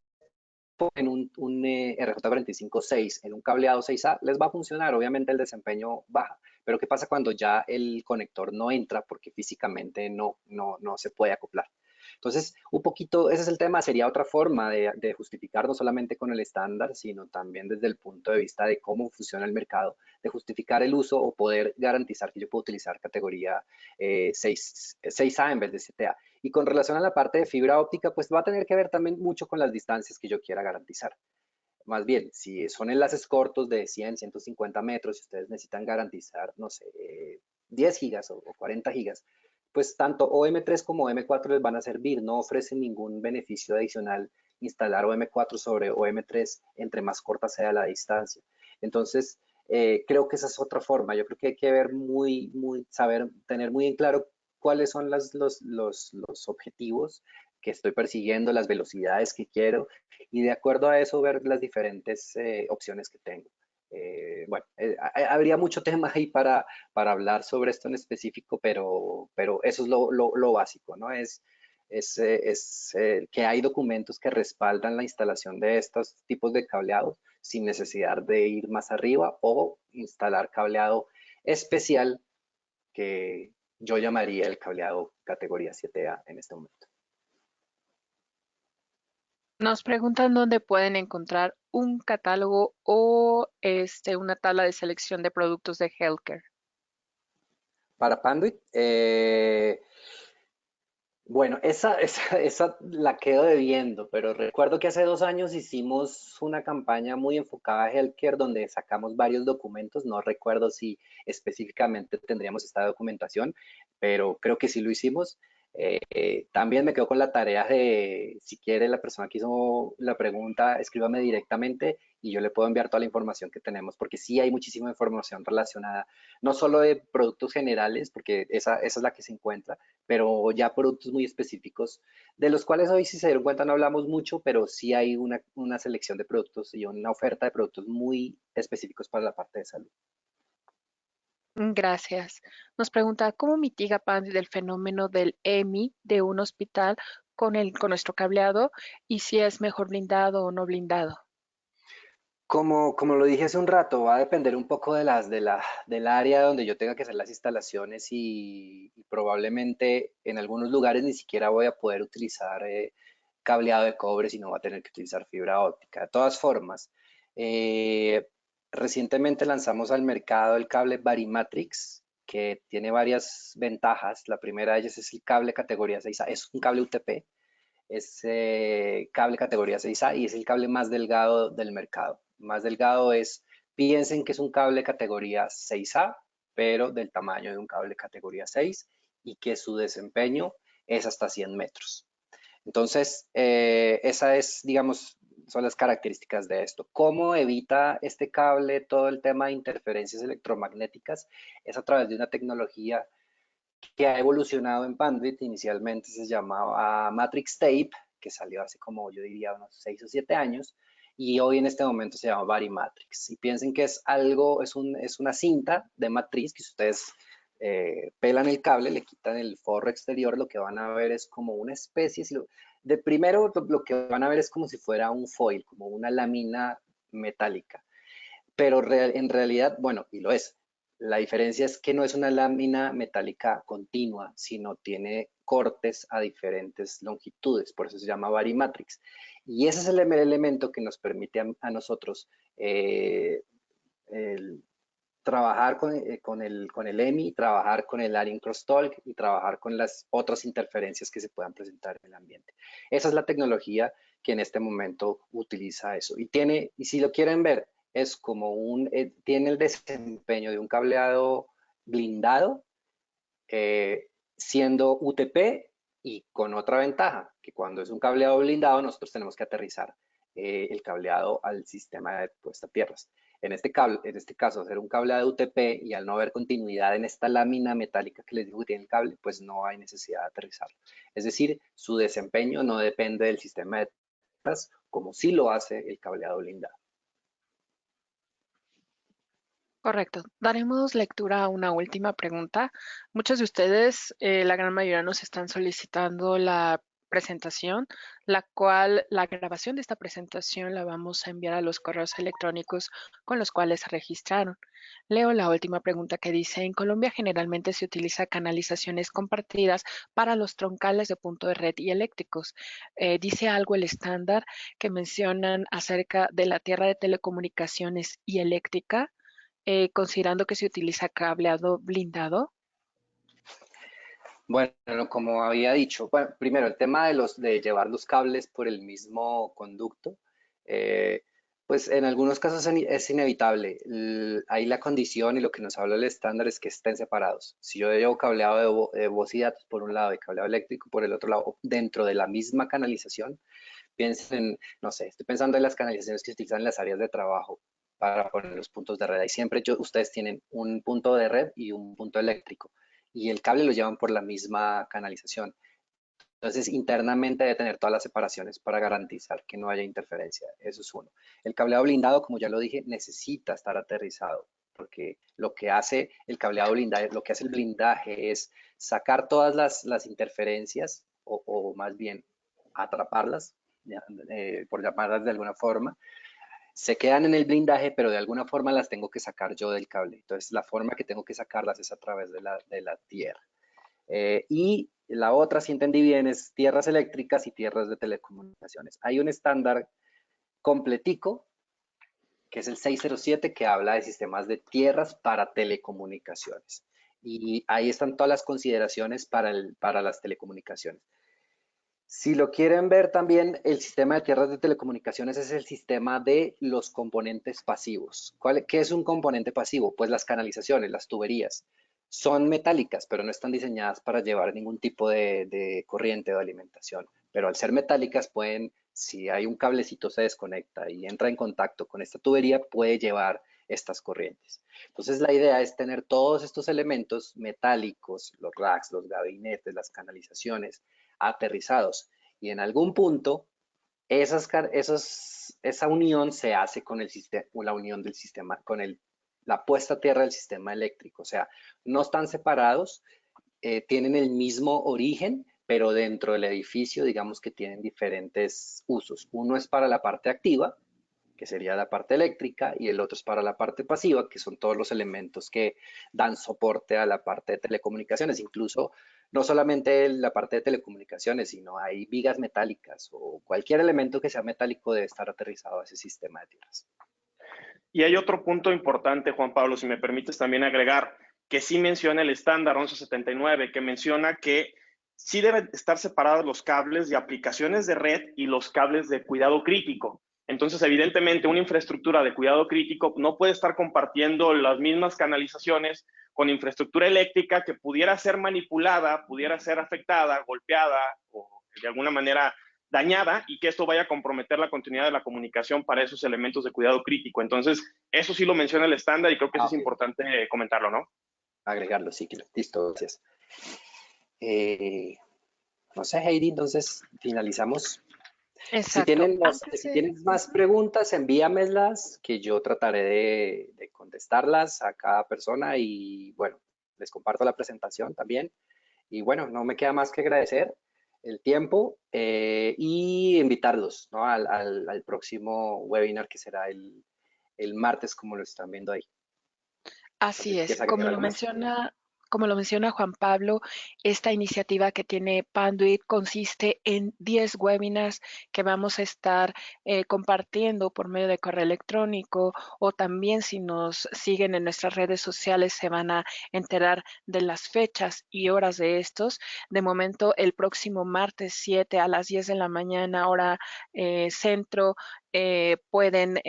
ponen un RJ45-6 en un cableado 6A, les va a funcionar. Obviamente el desempeño baja. Pero ¿qué pasa cuando ya el conector no entra porque físicamente no se puede acoplar? Entonces, un poquito, ese es el tema, sería otra forma de justificar no solamente con el estándar, sino también desde el punto de vista de cómo funciona el mercado, de justificar el uso o poder garantizar que yo puedo utilizar categoría 6A en vez de 7A. Y con relación a la parte de fibra óptica, pues va a tener que ver también mucho con las distancias que yo quiera garantizar. Más bien, si son enlaces cortos de 100, 150 metros, si ustedes necesitan garantizar, no sé, 10 gigas o 40 gigas, pues tanto OM3 como OM4 les van a servir. No ofrecen ningún beneficio adicional instalar OM4 sobre OM3 entre más corta sea la distancia. Entonces, creo que esa es otra forma. Yo creo que hay que ver saber, tener muy en claro cuáles son los objetivos que estoy persiguiendo, las velocidades que quiero, y de acuerdo a eso ver las diferentes opciones que tengo. Bueno, habría mucho tema ahí para hablar sobre esto en específico, pero eso es lo básico, ¿no? Que hay documentos que respaldan la instalación de estos tipos de cableados sin necesidad de ir más arriba o instalar cableado especial que yo llamaría el cableado categoría 7A en este momento. Nos preguntan dónde pueden encontrar un catálogo o una tabla de selección de productos de healthcare. Para Panduit, bueno, esa la quedo debiendo, pero recuerdo que hace 2 años hicimos una campaña muy enfocada a healthcare donde sacamos varios documentos. No recuerdo si específicamente tendríamos esta documentación, pero creo que sí lo hicimos. También me quedo con la tarea de, si quiere la persona que hizo la pregunta, escríbame directamente y yo le puedo enviar toda la información que tenemos, porque sí hay muchísima información relacionada, no solo de productos generales, porque esa es la que se encuentra, pero ya productos muy específicos, de los cuales hoy, si se dieron cuenta, no hablamos mucho, pero sí hay una selección de productos y una oferta de productos muy específicos para la parte de salud. Gracias. Nos pregunta, ¿cómo mitiga Pandi del fenómeno del EMI de un hospital con nuestro cableado y si es mejor blindado o no blindado? Como lo dije hace un rato, va a depender un poco del área donde yo tenga que hacer las instalaciones y probablemente en algunos lugares ni siquiera voy a poder utilizar cableado de cobre, sino voy a tener que utilizar fibra óptica. De todas formas, eh, recientemente lanzamos al mercado el cable Varimatrix, que tiene varias ventajas. La primera de ellas es el cable categoría 6A, es un cable UTP, es cable categoría 6A y es el cable más delgado del mercado. Más delgado es, piensen que es un cable categoría 6A, pero del tamaño de un cable categoría 6 y que su desempeño es hasta 100 metros. Entonces, esa es, digamos, son las características de esto. ¿Cómo evita este cable todo el tema de interferencias electromagnéticas? Es a través de una tecnología que ha evolucionado en Bandwidth. Inicialmente se llamaba Matrix Tape, que salió hace como yo diría unos 6 o 7 años, y hoy en este momento se llama Varimatrix. Y piensen que es algo, es una cinta de matriz que ustedes pelan el cable, le quitan el forro exterior, lo que van a ver es como una especie, de primero lo que van a ver es como si fuera un foil, como una lámina metálica, pero en realidad, bueno, y lo es. La diferencia es que no es una lámina metálica continua, sino tiene cortes a diferentes longitudes, por eso se llama varimatrix. Y ese es el elemento que nos permite a nosotros eh, el, trabajar con el EMI, trabajar con el Arien Crosstalk y trabajar con las otras interferencias que se puedan presentar en el ambiente. Esa es la tecnología que en este momento utiliza eso. Y si lo quieren ver, es como tiene el desempeño de un cableado blindado, siendo UTP y con otra ventaja, que cuando es un cableado blindado nosotros tenemos que aterrizar el cableado al sistema de puesta a tierras. En este caso, hacer un cableado UTP y al no haber continuidad en esta lámina metálica que les digo que tiene el cable, pues no hay necesidad de aterrizarlo. Es decir, su desempeño no depende del sistema de tierras como sí lo hace el cableado blindado. Correcto. Daremos lectura a una última pregunta. Muchos de ustedes, la gran mayoría, nos están solicitando la presentación, la cual la grabación de esta presentación la vamos a enviar a los correos electrónicos con los cuales se registraron. Leo la última pregunta que dice, en Colombia generalmente se utiliza canalizaciones compartidas para los troncales de punto de red y eléctricos. ¿Dice algo el estándar que mencionan acerca de la tierra de telecomunicaciones y eléctrica? Considerando que se utiliza cableado blindado. Bueno, como había dicho, bueno, primero el tema de llevar los cables por el mismo conducto, eh, pues en algunos casos es inevitable. Ahí la condición y lo que nos habla el estándar es que estén separados. Si yo llevo cableado de voz y datos por un lado y cableado eléctrico por el otro lado, dentro de la misma canalización, piensen, no sé, estoy pensando en las canalizaciones que se utilizan en las áreas de trabajo para poner los puntos de red. Ahí siempre ustedes tienen un punto de red y un punto eléctrico y el cable lo llevan por la misma canalización. Entonces, internamente debe tener todas las separaciones para garantizar que no haya interferencia. Eso es uno. El cableado blindado, como ya lo dije, necesita estar aterrizado, porque lo que hace el cableado blindado, lo que hace el blindaje es sacar todas las interferencias o más bien atraparlas, por llamarlas de alguna forma, se quedan en el blindaje, pero de alguna forma las tengo que sacar yo del cable. Entonces, la forma que tengo que sacarlas es a través de la tierra. Y la otra, si entendí bien, es tierras eléctricas y tierras de telecomunicaciones. Hay un estándar completico, que es el 607, que habla de sistemas de tierras para telecomunicaciones. Y ahí están todas las consideraciones para las telecomunicaciones. Si lo quieren ver también, el sistema de tierras de telecomunicaciones es el sistema de los componentes pasivos. ¿Qué es un componente pasivo? Pues las canalizaciones, las tuberías. son metálicas, pero no están diseñadas para llevar ningún tipo de corriente o de alimentación. Pero al ser metálicas pueden, si hay un cablecito se desconecta y entra en contacto con esta tubería, puede llevar estas corrientes. Entonces la idea es tener todos estos elementos metálicos, los racks, los gabinetes, las canalizaciones, aterrizados. Y en algún punto, esa unión se hace con el sistema, la unión del sistema, con la puesta a tierra del sistema eléctrico. O sea, no están separados, tienen el mismo origen, pero dentro del edificio, digamos que tienen diferentes usos. Uno es para la parte activa, que sería la parte eléctrica, y el otro es para la parte pasiva, que son todos los elementos que dan soporte a la parte de telecomunicaciones. Incluso no solamente la parte de telecomunicaciones, sino hay vigas metálicas o cualquier elemento que sea metálico debe estar aterrizado a ese sistema de tierras. Y hay otro punto importante, Juan Pablo, si me permites también agregar, que sí menciona el estándar 1179, que menciona que sí deben estar separados los cables de aplicaciones de red y los cables de cuidado crítico. Entonces, evidentemente, una infraestructura de cuidado crítico no puede estar compartiendo las mismas canalizaciones con infraestructura eléctrica que pudiera ser manipulada, pudiera ser afectada, golpeada o de alguna manera dañada y que esto vaya a comprometer la continuidad de la comunicación para esos elementos de cuidado crítico. Entonces, eso sí lo menciona el estándar y creo que eso es importante comentarlo, ¿no? Agregarlo, sí, listo, gracias. No sé, Heidi, entonces finalizamos. Si Exacto. tienen, Antes si de... tienes más preguntas, envíamelas, que yo trataré de contestarlas a cada persona y bueno, les comparto la presentación también. Y bueno, no me queda más que agradecer el tiempo y invitarlos, ¿no? al próximo webinar que será el martes, como lo están viendo ahí. No sé Así si es, quieres agregar algo más. como lo menciona Juan Pablo, esta iniciativa que tiene Panduit consiste en 10 webinars que vamos a estar compartiendo por medio de correo electrónico, o también si nos siguen en nuestras redes sociales se van a enterar de las fechas y horas de estos. De momento, el próximo martes 7 a las 10 de la mañana, hora centro, pueden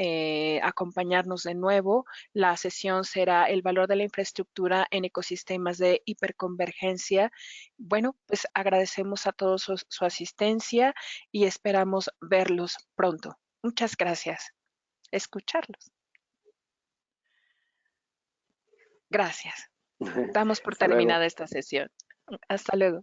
acompañarnos de nuevo. La sesión será el valor de la infraestructura en ecosistemas de hiperconvergencia. Bueno, pues agradecemos a todos su asistencia y esperamos verlos pronto. Muchas gracias. Escucharlos. Gracias. Damos por Hasta luego. terminada esta sesión. Hasta luego.